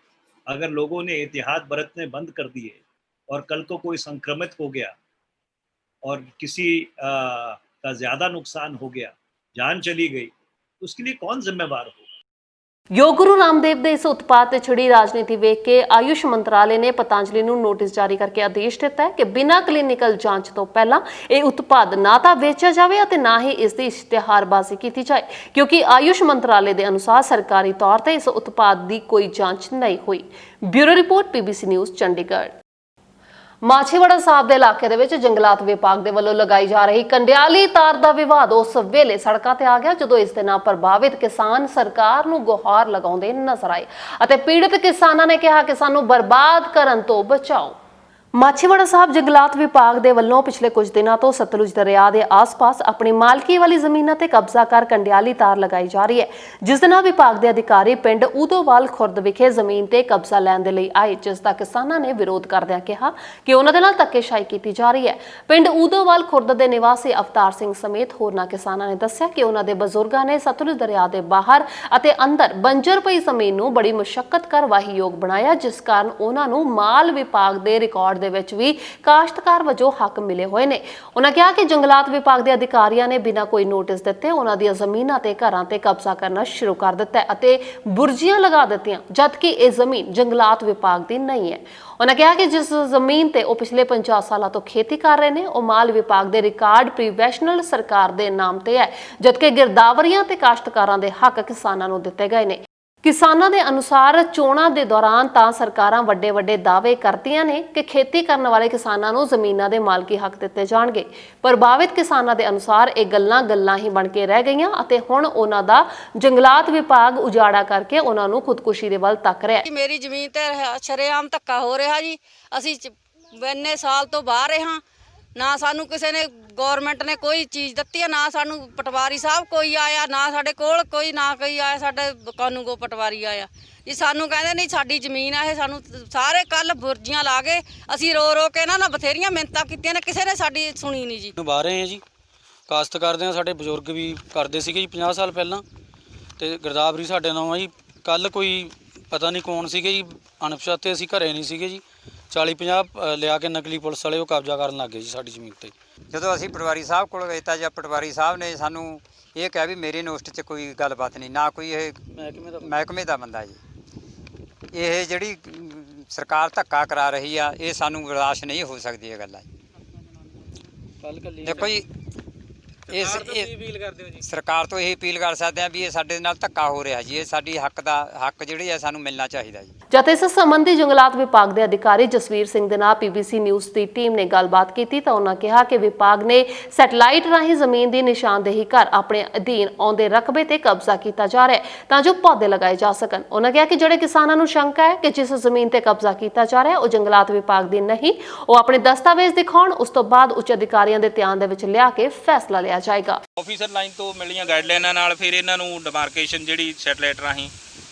अगर लोगों ने एहतियात बरतने बंद कर दिए और कल को कोई संक्रमित हो गया और किसी का ज़्यादा नुकसान हो गया, जान चली गई, उसके लिए कौन जिम्मेवार होगा? योग गुरु रामदेव ਦੇ ਇਸ ਉਤਪਾਦ ਤੇ ਛਿੜੀ ਰਾਜਨੀਤੀ ਵੇਖ ਕੇ ਆਯੁਸ਼ ਮੰਤਰਾਲੇ ਨੇ ਪਤੰਜਲੀ ਨੂੰ ਨੋਟਿਸ ਜਾਰੀ ਕਰਕੇ ਆਦੇਸ਼ ਦਿੱਤਾ ਹੈ ਕਿ ਬਿਨਾਂ ਕਲੀਨਿਕਲ ਜਾਂਚ ਤੋਂ ਪਹਿਲਾਂ ਇਹ ਉਤਪਾਦ ਨਾ ਤਾਂ ਵੇਚਿਆ ਜਾਵੇ ਅਤੇ ਨਾ ਹੀ ਇਸ ਦੀ ਇਸ਼ਤਿਹਾਰਬਾਜ਼ੀ ਕੀਤੀ ਜਾਏ, ਕਿਉਂਕਿ ਆਯੁਸ਼ ਮੰਤਰਾਲੇ ਦੇ ਅਨੁਸਾਰ ਸਰਕਾਰੀ ਤੌਰ ਤੇ ਇਸ ਉਤਪਾਦ ਦੀ ਕੋਈ ਜਾਂਚ ਨਹੀਂ ਹੋਈ। Bureau report PBC news Chandigarh. Machhiwara ਸਾਹਿਬ ਦੇ ਇਲਾਕੇ ਦੇ ਵਿੱਚ ਜੰਗਲਾਤ ਵਿਭਾਗ ਦੇ ਵੱਲੋਂ ਲਗਾਈ ਜਾ ਰਹੀ ਕੰਡਿਆਲੀ ਤਾਰ ਦਾ ਵਿਵਾਦ ਉਸ ਵੇਲੇ ਸੜਕਾਂ ਤੇ ਆ ਗਿਆ ਜਦੋਂ ਇਸ ਦੇ ਨਾਲ ਪ੍ਰਭਾਵਿਤ ਕਿਸਾਨ ਸਰਕਾਰ ਨੂੰ ਗੁਹਾਰ ਲਗਾਉਂਦੇ ਨਜ਼ਰ ਆਏ ਅਤੇ ਪੀੜਤ ਕਿਸਾਨਾਂ ਨੇ ਕਿਹਾ ਕਿ ਸਾਨੂੰ ਬਰਬਾਦ ਕਰਨ ਤੋਂ ਬਚਾਓ। ਮਾਛੀਵਾੜਾ ਸਾਹਿਬ ਜੰਗਲਾਤ ਵਿਭਾਗ ਦੇ ਵੱਲੋਂ ਪਿਛਲੇ ਕੁਝ ਦਿਨਾਂ ਤੋਂ ਸਤਲੁਜ ਦਰਿਆ ਦੇ ਆਸ-ਪਾਸ ਆਪਣੀ ਮਾਲਕੀ ਵਾਲੀ ਜ਼ਮੀਨਾਂ ਤੇ ਕਬਜ਼ਾ ਕਰ ਕੰਡਿਆਲੀ ਤਾਰ ਲਗਾਈ ਜਾ ਰਹੀ ਹੈ, ਜਿਸ ਦੇ ਨਾਲ ਵਿਭਾਗ ਦੇ ਅਧਿਕਾਰੀ ਪਿੰਡ ਊਦੋਵਾਲ ਖੁਰਦ ਵਿਖੇ ਜ਼ਮੀਨ ਤੇ ਕਬਜ਼ਾ ਲੈਣ ਦੇ ਲਈ ਆਏ, ਜਿਸ ਦਾ ਕਿਸਾਨਾਂ ਨੇ ਵਿਰੋਧ ਕਰਦਿਆਂ ਕਿਹਾ ਕਿ ਉਹਨਾਂ ਦੇ ਨਾਲ ਧੱਕੇਸ਼ਾਹੀ ਕੀਤੀ ਜਾ ਰਹੀ ਹੈ। ਪਿੰਡ ਊਦੋਵਾਲ ਖੁਰਦ ਦੇ ਨਿਵਾਸੀ ਅਵਤਾਰ ਸਿੰਘ ਸਮੇਤ ਹੋਰਨਾਂ ਕਿਸਾਨਾਂ ਨੇ ਦੱਸਿਆ ਕਿ ਉਹਨਾਂ ਦੇ ਬਜ਼ੁਰਗਾਂ ਨੇ ਸਤਲੁਜ ਦਰਿਆ ਦੇ ਬਾਹਰ ਅਤੇ ਅੰਦਰ ਬੰਜਰ ਪਈ ਜ਼ਮੀਨ ਨੂੰ ਬੜੀ ਮੁਸ਼ੱਕਤ ਕਰ ਵਾਹੀਯੋਗ ਬਣਾਇਆ, ਜਿਸ ਕਾਰਨ ਉਹਨਾਂ ਨੂੰ ਮਾਲ ਵਿਭਾਗ ਦੇ ਰਿਕਾਰਡ ਦੇ ਵਿੱਚ ਵੀ ਕਾਸ਼ਤਕਾਰ ਵਜੋਂ ਹੱਕ ਮਿਲੇ ਹੋਏ ਨੇ। ਉਹਨਾਂ ਕਿਹਾ ਕਿ ਜੰਗਲਾਤ ਵਿਭਾਗ ਦੇ ਅਧਿਕਾਰੀਆਂ ਨੇ ਬਿਨਾਂ ਕੋਈ ਨੋਟਿਸ ਦਿੱਤੇ ਉਹਨਾਂ ਦੀਆਂ ਜ਼ਮੀਨਾਂ ਤੇ ਘਰਾਂ ਤੇ ਕਬਜ਼ਾ ਕਰਨਾ ਸ਼ੁਰੂ ਕਰ ਦਿੱਤਾ ਅਤੇ ਬੁਰਜੀਆਂ ਲਗਾ ਦਿੱਤੀਆਂ, ਜਦਕਿ ਇਹ ਜ਼ਮੀਨ ਜੰਗਲਾਤ ਵਿਭਾਗ ਦੀ ਨਹੀਂ ਹੈ। ਉਹਨਾਂ ਕਿਹਾ ਕਿ ਜਿਸ ਜ਼ਮੀਨ ਤੇ ਉਹ ਪਿਛਲੇ 50 ਸਾਲਾਂ ਤੋਂ ਖੇਤੀ ਕਰ ਰਹੇ ਨੇ ਉਹ ਮਾਲ ਵਿਭਾਗ ਦੇ ਰਿਕਾਰਡ ਪ੍ਰੀਵੈਸ਼ਨਲ ਸਰਕਾਰ ਦੇ ਨਾਮ ਤੇ ਹੈ, ਜਦਕਿ ਗਿਰਦਾਵਰੀਆਂ ਤੇ ਕਾਸ਼ਤਕਾਰਾਂ ਦੇ ਹੱਕ ਕਿਸਾਨਾਂ ਨੂੰ ਦਿੱਤੇ ਗਏ ਨੇ। ਕਿਸਾਨਾਂ ਦੇ ਅਨੁਸਾਰ ਚੋਣਾਂ ਦੇ ਦੌਰਾਨ ਤਾਂ ਸਰਕਾਰਾਂ ਵੱਡੇ ਦਾਅਵੇ ਕਰਦੀਆਂ ਨੇ ਕਿ ਖੇਤੀ ਕਰਨ ਵਾਲੇ ਕਿਸਾਨਾਂ ਨੂੰ ਜ਼ਮੀਨਾਂ ਦੇ ਮਾਲਕੀ ਹੱਕ ਦਿੱਤੇ ਜਾਣਗੇ। ਪ੍ਰਭਾਵਿਤ ਕਿਸਾਨਾਂ ਦੇ ਅਨੁਸਾਰ ਇਹ ਗੱਲਾਂ ਹੀ ਬਣ ਕੇ ਰਹਿ ਗਈਆਂ ਅਤੇ ਹੁਣ ਉਹਨਾਂ ਦਾ ਜੰਗਲਾਤ ਵਿਭਾਗ ਉਜਾੜਾ ਕਰਕੇ ਉਹਨਾਂ ਨੂੰ ਖੁਦਕੁਸ਼ੀ ਦੇ ਵੱਲ ਤੱਕ ਰਿਹਾ ਹੈ। ਮੇਰੀ ਜ਼ਮੀਨ ਤੇ ਸ਼ਰੇਆਮ ਧੱਕਾ ਹੋ ਰਿਹਾ ਜੀ। ਅਸੀਂ ਇੰਨੇ ਸਾਲ ਤੋਂ ਬਾਹਰ ਰਹੇ ਹਾਂ, ਨਾ ਸਾਨੂੰ ਕਿਸੇ ਨੇ ਗਵਰਨਮੈਂਟ ਨੇ ਕੋਈ ਚੀਜ਼ ਦਿੱਤੀ ਹੈ, ਨਾ ਸਾਨੂੰ ਪਟਵਾਰੀ ਸਾਹਿਬ ਕੋਈ ਆਇਆ, ਨਾ ਸਾਡੇ ਕੋਲ ਕੋਈ ਆਇਆ, ਸਾਡੇ ਕਾਨੂੰਗੋ ਪਟਵਾਰੀ ਆਇਆ ਜੀ। ਸਾਨੂੰ ਕਹਿੰਦੇ ਨਹੀਂ ਸਾਡੀ ਜ਼ਮੀਨ ਆ ਇਹ, ਸਾਨੂੰ ਸਾਰੇ ਕੱਲ ਬੁਰਜੀਆਂ ਲਾ ਕੇ ਅਸੀਂ ਰੋ ਕੇ ਇਹਨਾਂ ਨਾਲ ਬਥੇਰੀਆਂ ਮਿਹਨਤਾਂ ਕੀਤੀਆਂ ਨੇ, ਕਿਸੇ ਨੇ ਸਾਡੀ ਸੁਣੀ ਨਹੀਂ ਜੀ। ਬਾਹਰ ਰਹੇ ਹਾਂ ਜੀ, ਕਾਸ਼ਤ ਕਰਦੇ ਹਾਂ, ਸਾਡੇ ਬਜ਼ੁਰਗ ਵੀ ਕਰਦੇ ਸੀਗੇ ਜੀ 50 ਸਾਲ ਪਹਿਲਾਂ, ਤੇ ਗਿਰਦਾਵਰੀ ਸਾਡੇ ਨਾਲ ਆ ਜੀ। ਕੱਲ ਕੋਈ ਪਤਾ ਨਹੀਂ ਕੌਣ ਸੀਗੇ ਜੀ, ਅਣਪਛਾਤੇ, ਅਸੀਂ ਘਰੇ ਨਹੀਂ ਸੀਗੇ ਜੀ, 40-50 ਲਿਆ ਕੇ ਨਕਲੀ ਪੁਲਿਸ ਵਾਲੇ ਉਹ ਕਬਜ਼ਾ ਕਰਨ ਲੱਗ ਗਏ ਜੀ ਸਾਡੀ ਜ਼ਮੀਨ ਤੇ। ਜਦੋਂ ਅਸੀਂ ਪਟਵਾਰੀ ਸਾਹਿਬ ਕੋਲ ਗਏ ਤਾਂ ਜਾਂ ਪਟਵਾਰੀ ਸਾਹਿਬ ਨੇ ਸਾਨੂੰ ਇਹ ਕਿਹਾ ਵੀ ਮੇਰੇ ਨੋਸਟ 'ਚ ਕੋਈ ਗੱਲਬਾਤ ਨਹੀਂ, ਨਾ ਕੋਈ ਇਹ ਮਹਿਕਮੇ ਦਾ ਬੰਦਾ ਜੀ। ਇਹ ਜਿਹੜੀ ਸਰਕਾਰ ਧੱਕਾ ਕਰਾ ਰਹੀ ਆ ਇਹ ਸਾਨੂੰ ਬਰਦਾਸ਼ਤ ਨਹੀਂ ਹੋ ਸਕਦੀ ਇਹ ਗੱਲ। ਦੇਖੋ ਜੀ ਸਰਕਾਰ ਤੋਂ ਇਹ ਅਪੀਲ ਕਰ ਸਕਦੇ ਆ ਵੀ ਇਹ ਸਾਡੇ ਨਾਲ ਧੱਕਾ ਹੋ ਰਿਹਾ ਜੀ, ਇਹ ਸਾਡੀ ਹੱਕ ਜਿਹੜੇ ਆ ਸਾਨੂੰ ਮਿਲਣਾ ਚਾਹੀਦਾ ਜੀ। ਜਦ ਇਸ ਸੰਬੰਧੀ ਜੰਗਲਾਤ ਵਿਭਾਗ ਦੇ ਅਧਿਕਾਰੀ ਜਸਵੀਰ ਸਿੰਘ ਦੇ ਨਾਲ ਪੀਬੀਸੀ ਨਿਊਜ਼ ਦੀ ਟੀਮ ਨੇ ਗੱਲਬਾਤ ਕੀਤੀ ਤਾਂ ਉਹਨਾਂ ਕਿਹਾ ਕਿ ਵਿਭਾਗ ਨੇ ਸੈਟੇਲਾਈਟ ਰਾਹੀਂ ਜ਼ਮੀਨ ਦੀ ਨਿਸ਼ਾਨਦੇਹੀ ਕਰ ਆਪਣੇ ਅਧੀਨ ਆਉਂਦੇ ਰਕਬੇ ਤੇ ਕਬਜ਼ਾ ਕੀਤਾ ਜਾ ਰਿਹਾ ਹੈ ਤਾਂ ਜੋ ਪੌਦੇ ਲਗਾਏ ਜਾ ਸਕਣ। ਉਹਨਾਂ ਕਿਹਾ ਕਿ ਜਿਹੜੇ ਕਿਸਾਨਾਂ ਨੂੰ ਸ਼ੰਕਾ ਹੈ ਕਿ ਜਿਸ ਜ਼ਮੀਨ ਤੇ ਕਬਜ਼ਾ ਕੀਤਾ ਜਾ ਰਿਹਾ ਹੈ ਉਹ ਜੰਗਲਾਤ ਵਿਭਾਗ ਦੀ ਨਹੀਂ, ਉਹ ਆਪਣੇ ਦਸਤਾਵੇਜ਼ ਦਿਖਾਉਣ, ਉਸ ਤੋਂ ਬਾਅਦ ਉੱਚ ਅਧਿਕਾਰੀਆਂ ਦੇ ਧਿਆਨ ਦੇ ਵਿੱਚ ਲਿਆ ਕੇ ਫੈਸਲਾ ਲਿਆ ਜਾਏਗਾ। ਆਫੀਸਰ ਲਾਈਨ ਤੋਂ ਮਿਲੀਆਂ ਗਾਈਡਲਾਈਨਾਂ ਨਾਲ ਫਿਰ ਇਹਨਾਂ ਨੂੰ ਡਿਮਾਰਕੇਸ਼ਨ ਜਿਹੜੀ ਸੈਟੇਲਾਈਟ ਰਾਹੀਂ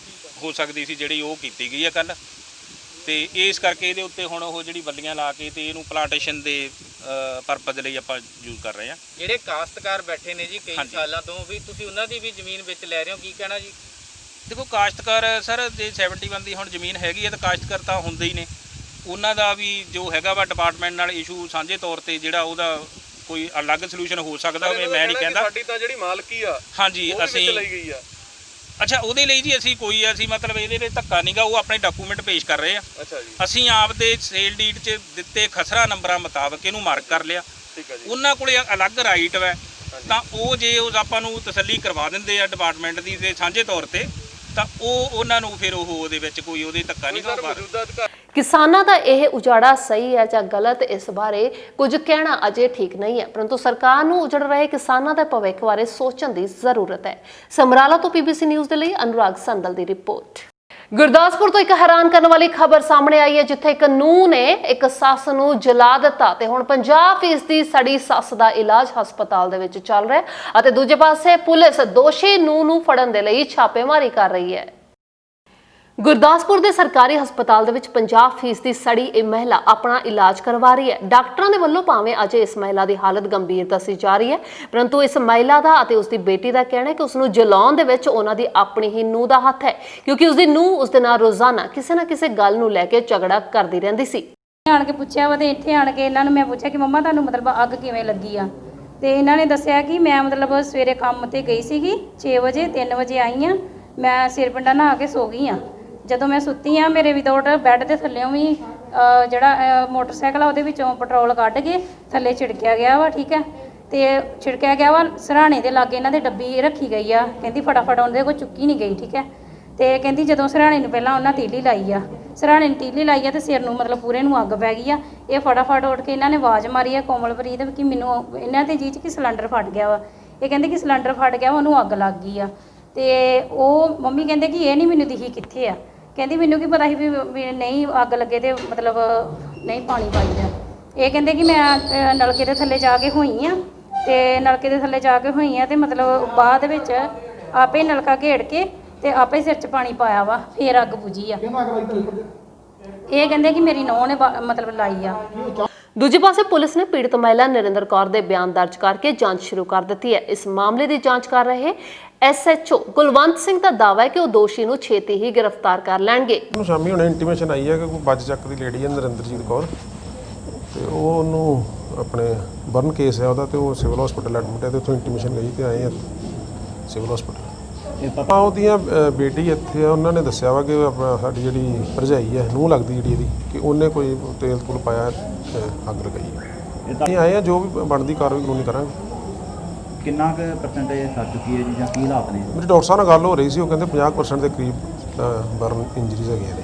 ਹੋ ਸਕਦੀ ਸੀ ਜਿਹੜੀ ਉਹ ਕੀਤੀ ਗਈ ਹੈ ਕੱਲ, ਤੇ ਇਸ ਕਰਕੇ ਇਹਦੇ ਉੱਤੇ ਹੁਣ ਉਹ ਜਿਹੜੀ ਬੱਲੀਆਂ ਲਾ ਕੇ ਤੇ ਇਹਨੂੰ ਪਲਾਂਟੇਸ਼ਨ ਦੇ ਪਰਪਸ ਲਈ ਆਪਾਂ ਯੂਜ਼ ਕਰ ਰਹੇ ਹਾਂ। ਜਿਹੜੇ ਕਾਸ਼ਤਕਾਰ ਬੈਠੇ ਨੇ ਜੀ ਕਈ ਸਾਲਾਂ ਤੋਂ ਵੀ ਤੁਸੀਂ ਉਹਨਾਂ ਦੀ ਵੀ ਜ਼ਮੀਨ ਵਿੱਚ ਲੈ ਰਹੇ ਹੋ, ਕੀ ਕਹਿਣਾ ਜੀ? ਦੇਖੋ ਕਾਸ਼ਤਕਾਰ ਸਰ ਜੇ 71 ਦੀ ਹੁਣ ਜ਼ਮੀਨ ਹੈਗੀ ਹੈ ਤਾਂ ਕਾਸ਼ਤਕਾਰ ਤਾਂ ਹੁੰਦੇ ਹੀ ਨੇ, ਉਹਨਾਂ ਦਾ ਵੀ ਜੋ ਹੈਗਾ ਵਾ ਡਿਪਾਰਟਮੈਂਟ ਨਾਲ ਇਸ਼ੂ ਸਾਂਝੇ ਤੌਰ ਤੇ ਜਿਹੜਾ ਉਹਦਾ ਕੋਈ ਅਲੱਗ ਸੋਲੂਸ਼ਨ ਹੋ ਸਕਦਾ ਹੋਵੇ, ਮੈਂ ਨਹੀਂ ਕਹਿੰਦਾ। ਸਾਡੀ ਤਾਂ ਜਿਹੜੀ ਮਾਲਕੀ ਆ ਹਾਂਜੀ ਅਸੀਂ ਲਈ ਗਈ ਆ। ਅੱਛਾ ਉਹਦੇ ਲਈ ਜੀ ਅਸੀਂ ਮਤਲਬ ਇਹਦੇ ਲਈ ਧੱਕਾ ਨਹੀਂਗਾ, ਉਹ ਆਪਣੇ ਡਾਕੂਮੈਂਟ ਪੇਸ਼ ਕਰ ਰਹੇ ਆ। ਅੱਛਾ ਜੀ। ਅਸੀਂ ਆਪ ਦੇ ਸੇਲ ਡੀਡ 'ਚ ਦਿੱਤੇ ਖਸਰਾ ਨੰਬਰਾਂ ਮੁਤਾਬਕ ਇਹਨੂੰ ਮਾਰਕ ਕਰ ਲਿਆ। ਠੀਕ ਹੈ ਜੀ। ਉਹਨਾਂ ਕੋਲੇ ਅਲੱਗ ਰਾਈਟ ਹੈ ਤਾਂ ਉਹ ਜੇ ਉਹ ਆਪਾਂ ਨੂੰ ਤਸੱਲੀ ਕਰਵਾ ਦਿੰਦੇ ਆ ਡਿਪਾਰਟਮੈਂਟ ਦੀ ਤੇ ਸਾਂਝੇ ਤੌਰ ਤੇ ਤਾਂ ਉਹਨਾਂ ਨੂੰ ਫਿਰ ਉਹਦੇ ਵਿੱਚ ਕੋਈ ਉਹਦੇ ਧੱਕਾ ਨਹੀਂ ਹੋਊਗਾ। ਕਿਸਾਨਾਂ ਦਾ ਇਹ ਉਜਾੜਾ ਸਹੀ ਹੈ ਜਾਂ ਗਲਤ, ਇਸ ਬਾਰੇ ਕੁਝ ਕਹਿਣਾ ਅਜੇ ਠੀਕ ਨਹੀਂ ਹੈ, ਪਰੰਤੂ ਸਰਕਾਰ ਨੂੰ ਉਜੜ ਰਹੇ ਕਿਸਾਨਾਂ ਦੇ ਭਵਿੱਖ ਬਾਰੇ ਸੋਚਣ ਦੀ ਜ਼ਰੂਰਤ ਹੈ। ਸਮਰਾਲਾ ਤੋਂ ਪੀਬੀਸੀ ਨਿਊਜ਼ ਦੇ ਲਈ ਅਨੁਰਾਗ ਸੰਦਲ ਦੀ ਰਿਪੋਰਟ। ਗੁਰਦਾਸਪੁਰ ਤੋਂ ਇੱਕ ਹੈਰਾਨ ਕਰਨ ਵਾਲੀ ਖਬਰ ਸਾਹਮਣੇ ਆਈ ਹੈ, ਜਿੱਥੇ ਇੱਕ ਨੂੰਹ ਨੇ ਇੱਕ ਸੱਸ ਨੂੰ ਜਲਾ ਦਿੱਤਾ ਤੇ ਹੁਣ 50% ਦੀ ਸੜੀ ਸੱਸ ਦਾ ਇਲਾਜ ਹਸਪਤਾਲ ਦੇ ਵਿੱਚ ਚੱਲ ਰਿਹਾ ਹੈ ਅਤੇ ਦੂਜੇ ਪਾਸੇ ਪੁਲਿਸ ਦੋਸ਼ੀ ਨੂੰਹ ਨੂੰ ਫੜਨ ਦੇ ਲਈ ਛਾਪੇਮਾਰੀ ਕਰ ਰਹੀ ਹੈ। ਗੁਰਦਾਸਪੁਰ ਦੇ ਸਰਕਾਰੀ ਹਸਪਤਾਲ ਦੇ ਵਿੱਚ 50% ਦੀ ਸੜੀ ਇਹ ਮਹਿਲਾ ਆਪਣਾ ਇਲਾਜ ਕਰਵਾ ਰਹੀ ਹੈ। ਡਾਕਟਰਾਂ ਦੇ ਵੱਲੋਂ ਭਾਵੇਂ ਅਜੇ ਇਸ ਮਹਿਲਾ ਦੀ ਹਾਲਤ ਗੰਭੀਰ ਦੱਸੀ ਜਾ ਰਹੀ ਹੈ, ਪਰੰਤੂ ਇਸ ਮਹਿਲਾ ਦਾ ਅਤੇ ਉਸ ਦੀ ਬੇਟੀ ਦਾ ਕਹਿਣਾ ਹੈ ਕਿ ਉਸ ਨੂੰ ਜਲਾਉਣ ਦੇ ਵਿੱਚ ਉਹਨਾਂ ਦੀ ਆਪਣੀ ਹੀ ਨੂੰਹ ਦਾ ਹੱਥ ਹੈ, ਕਿਉਂਕਿ ਉਸ ਦੀ ਨੂੰਹ ਉਸ ਦੇ ਨਾਲ ਰੋਜ਼ਾਨਾ ਕਿਸੇ ਨਾ ਕਿਸੇ ਗੱਲ ਨੂੰ ਲੈ ਕੇ ਝਗੜਾ ਕਰਦੀ ਰਹਿੰਦੀ ਸੀ। ਆਣ ਕੇ ਪੁੱਛਿਆ ਵਾ ਤੇ ਇੱਥੇ ਆਣ ਕੇ ਇਹਨਾਂ ਨੂੰ ਮੈਂ ਪੁੱਛਿਆ ਕਿ ਮੰਮਾ ਤੁਹਾਨੂੰ ਮਤਲਬ ਅੱਗ ਕਿਵੇਂ ਲੱਗੀ ਆ, ਤੇ ਇਹਨਾਂ ਨੇ ਦੱਸਿਆ ਕਿ ਮੈਂ ਮਤਲਬ ਸਵੇਰੇ ਕੰਮ ਤੇ ਗਈ ਸੀਗੀ 6 ਵਜੇ 3 ਵਜੇ ਆਈ ਆ, ਮੈਂ ਸਿਰ ਪਿੰਡਾ ਨਹਾ ਕੇ ਸੋ ਗਈ ਆ। ਜਦੋਂ ਮੈਂ ਸੁੱਤੀ ਆ ਮੇਰੇ ਵਿਦਆਊਟ ਬੈੱਡ ਦੇ ਥੱਲੇੋਂ ਵੀ ਜਿਹੜਾ ਮੋਟਰਸਾਈਕਲ ਆ ਉਹਦੇ ਵਿੱਚੋਂ ਪੈਟਰੋਲ ਕੱਢ ਕੇ ਥੱਲੇ ਛਿੜਕਿਆ ਗਿਆ ਵਾ। ਠੀਕ ਹੈ, ਤੇ ਛਿੜਕਿਆ ਗਿਆ ਵਾ ਸਿਰਹਾਣੇ ਦੇ ਲਾਗੇ ਇਹਨਾਂ ਦੇ ਡੱਬੀ ਰੱਖੀ ਗਈ ਆ। ਕਹਿੰਦੀ ਫਟਾਫਟ ਉਹਦੇ ਕੋਲ ਚੁੱਕੀ ਨਹੀਂ ਗਈ। ਠੀਕ ਹੈ, ਤੇ ਕਹਿੰਦੀ ਜਦੋਂ ਸਿਰਹਾਣੇ ਨੂੰ ਪਹਿਲਾਂ ਉਹਨਾਂ ਤੀਲੀ ਲਾਈ ਆ, ਸਿਰਹਾਣੇ ਨੂੰ ਤੀਲੀ ਲਾਈ ਆ ਤੇ ਸਿਰ ਨੂੰ ਮਤਲਬ ਪੂਰੇ ਨੂੰ ਅੱਗ ਪੈ ਗਈ ਆ। ਇਹ ਫਟਾਫਟ ਉੱਠ ਕੇ ਇਹਨਾਂ ਨੇ ਆਵਾਜ਼ ਮਾਰੀ ਆ ਕੋਮਲਪ੍ਰੀਤ ਕਿ ਮੈਨੂੰ ਇਹਨਾਂ ਦੇ ਜੀ 'ਚ ਕਿ ਸਿਲੰਡਰ ਫਟ ਗਿਆ ਵਾ। ਇਹ ਕਹਿੰਦੇ ਕਿ ਸਿਲੰਡਰ ਫਟ ਗਿਆ ਵਾ, ਉਹਨੂੰ ਅੱਗ ਲੱਗ ਗਈ ਆ। ਤੇ ਉਹ ਮੰਮੀ ਕਹਿੰਦੇ ਕਿ ਇਹ ਨਹੀਂ ਮੈਨੂੰ ਦਿਖੀ ਕਿੱਥੇ ਆ। ਕਹਿੰਦੀ ਮੈਨੂੰ ਕੀ ਪਤਾ ਸੀ ਵੀ ਨਹੀਂ ਅੱਗ ਲੱਗੇ ਤੇ ਮਤਲਬ ਨਹੀਂ ਪਾਣੀ ਪਾਈਦਾ। ਇਹ ਕਹਿੰਦੇ ਕਿ ਮੈਂ ਨਲਕੇ ਦੇ ਥੱਲੇ ਜਾ ਕੇ ਹੋਈ ਆ, ਤੇ ਨਲਕੇ ਦੇ ਥੱਲੇ ਜਾ ਕੇ ਹੋਈ ਆ ਤੇ ਮਤਲਬ ਬਾਅਦ ਵਿੱਚ ਆਪੇ ਨਲਕਾ ਘੇੜ ਕੇ ਤੇ ਆਪੇ ਸਿਰ 'ਚ ਪਾਣੀ ਪਾਇਆ ਵਾ, ਫੇਰ ਅੱਗ ਬੁਝੀ ਆ। ਇਹ ਕਹਿੰਦੇ ਕਿ ਮੇਰੀ ਨੂੰਹ ਨੇ ਮਤਲਬ ਲਾਈ ਆ। ਦੂਜੇ ਪਾਸੇ ਪੁਲਿਸ ਨੇ ਪੀੜਤ ਮਹਿਲਾ ਨਰਿੰਦਰ ਕੌਰ ਦੇ ਬਿਆਨ ਦਰਜ ਕਰਕੇ ਜਾਂਚ ਸ਼ੁਰੂ ਕਰ ਦਿੱਤੀ ਹੈ। ਇਸ ਮਾਮਲੇ ਦੀ ਜਾਂਚ ਕਰ ਰਹੇ SHO ਕੁਲਵੰਤ ਸਿੰਘ ਦਾ ਦਾਅਵਾ ਹੈ ਕਿ ਉਹ ਦੋਸ਼ੀ ਨੂੰ ਛੇਤੀ ਹੀ ਗ੍ਰਿਫਤਾਰ ਕਰ ਲੈਣਗੇ। ਸ਼ਾਮੀ ਹੁਣ ਇੰਟੀਮੇਸ਼ਨ ਆਈ ਹੈ ਕਿ ਕੋਈ ਬੱਜ ਚੱਕ ਦੀ ਲੇਡੀ ਹੈ ਨਰਿੰਦਰਜੀਤ ਕੌਰ, ਤੇ ਉਹ ਉਹਨੂੰ ਆਪਣੇ ਬਰਨ ਕੇਸ ਹੈ ਉਹਦਾ, ਤੇ ਉਹ ਸਿਵਲ ਹਸਪੀਟਲ ਐਡਮਿਟ ਹੈ, ਤੇ ਉੱਥੋਂ ਇੰਟੀਮੇਸ਼ਨ ਗਈ ਤੇ ਆਏ ਆ ਸਿਵਲ ਹਸਪੀਟਲ। ਉਹਦੀਆਂ ਬੇਟੀ ਇੱਥੇ ਆ, ਉਹਨਾਂ ਨੇ ਦੱਸਿਆ ਵਾ ਕਿ ਆਪਣਾ ਸਾਡੀ ਜਿਹੜੀ ਭਰਜਾਈ ਹੈ ਨੂੰਹ ਲੱਗਦੀ ਜਿਹੜੀ ਇਹਦੀ, ਕਿ ਉਹਨੇ ਕੋਈ ਤੇਲ ਤੂਲ ਪਾਇਆ ਅੱਗ ਲਗਾਈ। ਅਸੀਂ ਆਏ ਆ, ਜੋ ਵੀ ਬਣਦੀ ਕਾਰਵਾਈ ਕਾਨੂੰਨੀ ਕਰਾਂਗੇ। ਕਿੰਨਾ ਕੁ ਪਰਸੈਂਟੇਜ ਸਰ ਚੁੱਕੀ ਹੈ ਜੀ ਜਾਂ ਕੀ ਹਾਲਾਤ ਨੇ? ਮੇਰੀ ਡਾਕਟਰ ਸਾਹਿਬ ਨਾਲ ਗੱਲ ਹੋ ਰਹੀ ਸੀ, ਉਹ ਕਹਿੰਦੇ 50% ਦੇ ਕਰੀਬ ਬਰਨ ਇੰਜਰੀਜ਼ ਹੈਗੀਆਂ ਨੇ।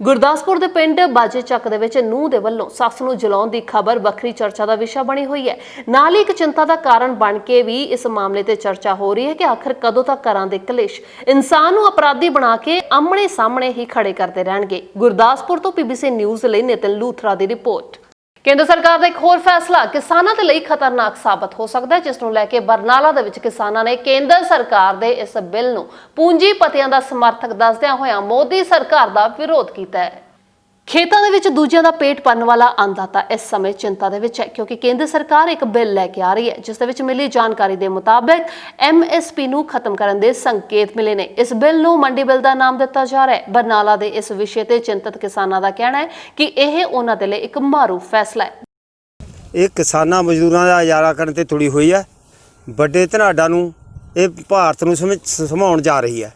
ਗੁਰਦਾਸਪੁਰ ਦੇ ਪਿੰਡ ਬਾਜੇ ਚੱਕ ਦੇ ਵਿੱਚ ਨੂੰਹ ਦੇ ਵੱਲੋਂ ਸੱਸ ਨੂੰ ਜਲਾਉਣ ਦੀ ਖਬਰ ਵੱਖਰੀ ਚਰਚਾ ਦਾ ਵਿਸ਼ਾ ਬਣੀ ਹੋਈ ਹੈ। ਨਾਲ ਹੀ ਇੱਕ ਚਿੰਤਾ ਦਾ ਕਾਰਨ ਬਣ ਕੇ ਵੀ ਇਸ ਮਾਮਲੇ ਤੇ ਚਰਚਾ ਹੋ ਰਹੀ ਹੈ ਕਿ ਆਖਰ ਕਦੋਂ ਤੱਕ ਘਰਾਂ ਦੇ ਕਲੇਸ਼ ਇਨਸਾਨ ਨੂੰ ਅਪਰਾਧੀ ਬਣਾ ਕੇ ਆਮਣੇ ਸਾਹਮਣੇ ਹੀ ਖੜੇ ਕਰਦੇ ਰਹਿਣਗੇ। ਗੁਰਦਾਸਪੁਰ ਤੋਂ PBC ਨਿਊਜ਼ ਲਈ ਨਿਤਿਨ ਲੂਥਰਾ ਦੀ ਰਿਪੋਰਟ। ਕੇਂਦਰ ਸਰਕਾਰ ਦਾ ਇੱਕ ਹੋਰ ਫੈਸਲਾ ਕਿਸਾਨਾਂ ਦੇ ਲਈ ਖਤਰਨਾਕ ਸਾਬਤ ਹੋ ਸਕਦਾ ਹੈ, ਜਿਸ ਨੂੰ ਲੈ ਕੇ ਬਰਨਾਲਾ ਦੇ ਵਿੱਚ ਕਿਸਾਨਾਂ ਨੇ ਕੇਂਦਰ ਸਰਕਾਰ ਦੇ ਇਸ ਬਿੱਲ ਨੂੰ ਪੂੰਜੀਪਤੀਆਂ ਦਾ ਸਮਰਥਕ ਦੱਸਦਿਆਂ ਹੋਇਆਂ ਮੋਦੀ ਸਰਕਾਰ ਦਾ ਵਿਰੋਧ ਕੀਤਾ ਹੈ। ਖੇਤਾਂ ਦੇ ਵਿੱਚ ਦੂਜਿਆਂ ਦਾ ਪੇਟ ਭਰਨ ਵਾਲਾ ਅੰਨਦਾਤਾ ਇਸ ਸਮੇਂ ਚਿੰਤਾ ਦੇ ਵਿੱਚ ਹੈ, ਕਿਉਂਕਿ ਕੇਂਦਰ ਸਰਕਾਰ ਇੱਕ ਬਿੱਲ ਲੈ ਕੇ ਆ ਰਹੀ ਹੈ ਜਿਸ ਦੇ ਵਿੱਚ ਮਿਲੀ ਜਾਣਕਾਰੀ ਦੇ ਮੁਤਾਬਕ MSP ਨੂੰ ਖਤਮ ਕਰਨ ਦੇ ਸੰਕੇਤ ਮਿਲੇ ਨੇ। ਇਸ ਬਿੱਲ ਨੂੰ ਮੰਡੀ ਬਿੱਲ ਦਾ ਨਾਮ ਦਿੱਤਾ ਜਾ ਰਿਹਾ ਹੈ। ਬਰਨਾਲਾ ਦੇ ਇਸ ਵਿਸ਼ੇ ਤੇ ਚਿੰਤਤ ਕਿਸਾਨਾਂ ਦਾ ਕਹਿਣਾ ਹੈ ਕਿ ਇਹ ਉਹਨਾਂ ਦੇ ਲਈ ਇੱਕ ਮਾਰੂ ਫੈਸਲਾ ਹੈ। ਇਹ ਕਿਸਾਨਾਂ ਮਜ਼ਦੂਰਾਂ ਦਾ ਇਜਾਰਾ ਕਰਨ ਤੇ ਤੁੜੀ ਹੋਈ ਹੈ। ਵੱਡੇ ਧਨਾਡਾ ਨੂੰ ਇਹ ਭਾਰਤ ਨੂੰ ਸਮਾਉਣ ਜਾ ਰਹੀ ਹੈ,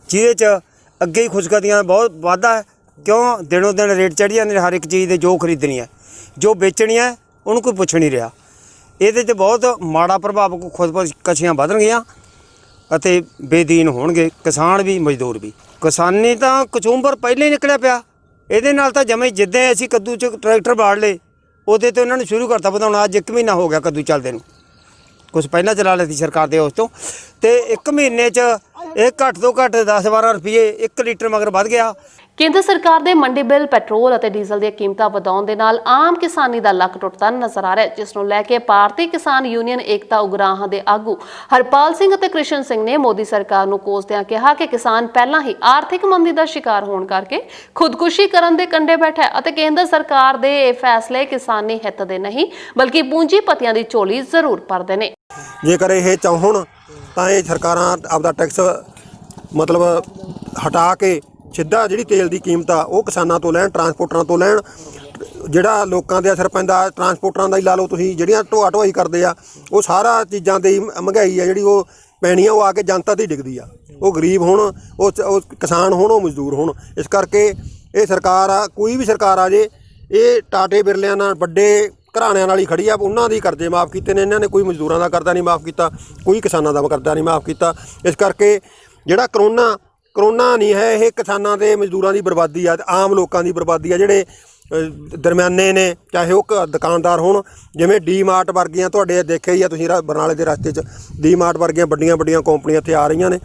ਜਿਹਦੇ 'ਚ ਅੱਗੇ ਹੀ ਖੁਸ਼ਕਦੀਆਂ ਬਹੁਤ ਵਾਧਾ ਹੈ। ਕਿਉਂ ਦਿਨੋਂ ਦਿਨ ਰੇਟ ਚੜ੍ਹ ਜਾਂਦੇ ਨੇ ਹਰ ਇੱਕ ਚੀਜ਼ ਦੇ। ਜੋ ਖਰੀਦਣੀ ਹੈ ਜੋ ਵੇਚਣੀ ਹੈ ਉਹਨੂੰ ਕੋਈ ਪੁੱਛ ਨਹੀਂ ਰਿਹਾ। ਇਹਦੇ 'ਤੇ ਬਹੁਤ ਮਾੜਾ ਪ੍ਰਭਾਵ ਖੁਦਕਸ਼ੀਆਂ ਵਧਣਗੀਆਂ ਅਤੇ ਬੇਦੀਨ ਹੋਣਗੇ ਕਿਸਾਨ ਵੀ ਮਜ਼ਦੂਰ ਵੀ। ਕਿਸਾਨੀ ਤਾਂ ਕਚੂੰਬਰ ਪਹਿਲਾਂ ਹੀ ਨਿਕਲਿਆ ਪਿਆ। ਇਹਦੇ ਨਾਲ ਤਾਂ ਜਮੇ ਜਿੱਦਾਂ ਅਸੀਂ ਕੱਦੂ 'ਚ ਟਰੈਕਟਰ ਬਾੜ ਲਏ ਉਹਦੇ ਤੇ ਉਹਨਾਂ ਨੇ ਸ਼ੁਰੂ ਕਰਤਾ ਵਧਾਉਣਾ। ਅੱਜ 1 ਮਹੀਨਾ ਹੋ ਗਿਆ ਕੱਦੂ ਚੱਲਦੇ ਨੂੰ, ਕੁਛ ਪਹਿਲਾਂ ਚਲਾ ਲਈ ਸੀ ਸਰਕਾਰ ਦੇ ਉਸ ਤੋਂ, ਤੇ 1 ਮਹੀਨੇ 'ਚ ਇਹ ਘੱਟ ਤੋਂ ਘੱਟ 10-12 ਰੁਪਏ 1 ਲੀਟਰ ਮਗਰ ਵੱਧ ਗਿਆ। ਕੇਂਦਰ ਸਰਕਾਰ ਦੇ ਮੰਡੀ ਬਿੱਲ ਪੈਟਰੋਲ ਅਤੇ ਡੀਜ਼ਲ ਦੀਆਂ ਕੀਮਤਾਂ ਵਧਾਉਣ ਦੇ ਨਾਲ ਆਮ ਕਿਸਾਨੀ ਦਾ ਲੱਕ ਟੁੱਟਦਾ ਨਜ਼ਰ ਆ ਰਿਹਾ ਹੈ, ਜਿਸ ਨੂੰ ਲੈ ਕੇ ਭਾਰਤੀ ਕਿਸਾਨ ਯੂਨੀਅਨ ਏਕਤਾ ਉਗਰਾਹਾਂ ਦੇ ਆਗੂ ਹਰਪਾਲ ਸਿੰਘ ਅਤੇ ਕ੍ਰਿਸ਼ਨ ਸਿੰਘ ਨੇ ਮੋਦੀ ਸਰਕਾਰ ਨੂੰ ਕੋਸਦਿਆਂ ਕਿਹਾ ਕਿ ਕਿਸਾਨ ਪਹਿਲਾਂ ਹੀ ਆਰਥਿਕ ਮੰਦੀ ਦਾ ਸ਼ਿਕਾਰ ਹੋਣ ਕਰਕੇ ਖੁਦਕੁਸ਼ੀ ਕਰਨ ਦੇ ਕੰਢੇ ਬੈਠਾ ਹੈ ਅਤੇ ਕੇਂਦਰ ਸਰਕਾਰ ਦੇ ਇਹ ਫੈਸਲੇ ਕਿਸਾਨੀ ਹਿੱਤ ਦੇ ਨਹੀਂ ਬਲਕਿ ਪੂੰਜੀਪਤੀਆਂ ਦੀ ਝੋਲੀ ਜ਼ਰੂਰ ਭਰਦੇ ਨੇ। ਜੇਕਰ ਇਹ ਚਾਹੁਣ ਤਾਂ ਇਹ ਸਰਕਾਰਾਂ ਆਪਦਾ ਟੈਕਸ ਮਤਲਬ ਹਟਾ ਕੇ ਸਿੱਧਾ ਜਿਹੜੀ ਤੇਲ ਦੀ ਕੀਮਤ ਆ ਉਹ ਕਿਸਾਨਾਂ ਤੋਂ ਲੈਣ, ਟਰਾਂਸਪੋਰਟਰਾਂ ਤੋਂ ਲੈਣ। ਜਿਹੜਾ ਲੋਕਾਂ ਦੇ ਅਸਰ ਪੈਂਦਾ ਟਰਾਂਸਪੋਰਟਰਾਂ ਦਾ ਹੀ ਲਾ ਲਓ ਤੁਸੀਂ, ਜਿਹੜੀਆਂ ਢੋਆ ਢੋਆਈ ਕਰਦੇ ਆ ਉਹ ਸਾਰਾ ਚੀਜ਼ਾਂ ਦੀ ਮਹਿੰਗਾਈ ਆ ਜਿਹੜੀ ਉਹ ਪੈਣੀ ਆ ਉਹ ਆ ਕੇ ਜਨਤਾ ਤੇ ਡਿੱਗਦੀ ਆ। ਉਹ ਗਰੀਬ ਹੋਣ, ਉਹ ਕਿਸਾਨ ਹੋਣ, ਉਹ ਮਜ਼ਦੂਰ ਹੋਣ। ਇਸ ਕਰਕੇ ਇਹ ਸਰਕਾਰ ਆ, ਕੋਈ ਵੀ ਸਰਕਾਰ ਆ ਜੇ, ਇਹ ਟਾਟੇ ਬਿਰਲਿਆਂ ਨਾਲ ਵੱਡੇ ਘਰਾਣਿਆਂ ਨਾਲ ਹੀ ਖੜੀ ਆ। ਉਹਨਾਂ ਦੇ ਕਰਜ਼ੇ ਮਾਫ ਕੀਤੇ ਨੇ ਇਹਨਾਂ ਨੇ, ਕੋਈ ਮਜ਼ਦੂਰਾਂ ਦਾ ਕਰਜ਼ਾ ਨਹੀਂ ਮਾਫ ਕੀਤਾ, ਕੋਈ ਕਿਸਾਨਾਂ ਦਾ ਕਰਜ਼ਾ ਨਹੀਂ ਮਾਫ ਕੀਤਾ। ਇਸ ਕਰਕੇ ਜਿਹੜਾ ਕਰੋਨਾ ਨਹੀਂ ਹੈ, ਇਹ ਕਿਸਾਨਾਂ ਦੇ ਮਜ਼ਦੂਰਾਂ ਦੀ ਬਰਬਾਦੀ ਆ, ਆਮ ਲੋਕਾਂ ਦੀ ਬਰਬਾਦੀ ਆ। ਜਿਹੜੇ ਦਰਮਿਆਨੇ ਨੇ, ਚਾਹੇ ਉਹ ਦੁਕਾਨਦਾਰ ਹੋਣ, ਜਿਵੇਂ ਡੀ-ਮਾਰਟ ਵਰਗੀਆਂ ਤੁਹਾਡੇ ਦੇਖਿਆ ਹੀ ਆ ਤੁਸੀਂ ਬਰਨਾਲੇ ਦੇ ਰਸਤੇ 'ਚ ਡੀ-ਮਾਰਟ ਵਰਗੀਆਂ ਵੱਡੀਆਂ ਕੰਪਨੀਆਂ ਇੱਥੇ ਆ ਰਹੀਆਂ ਨੇ।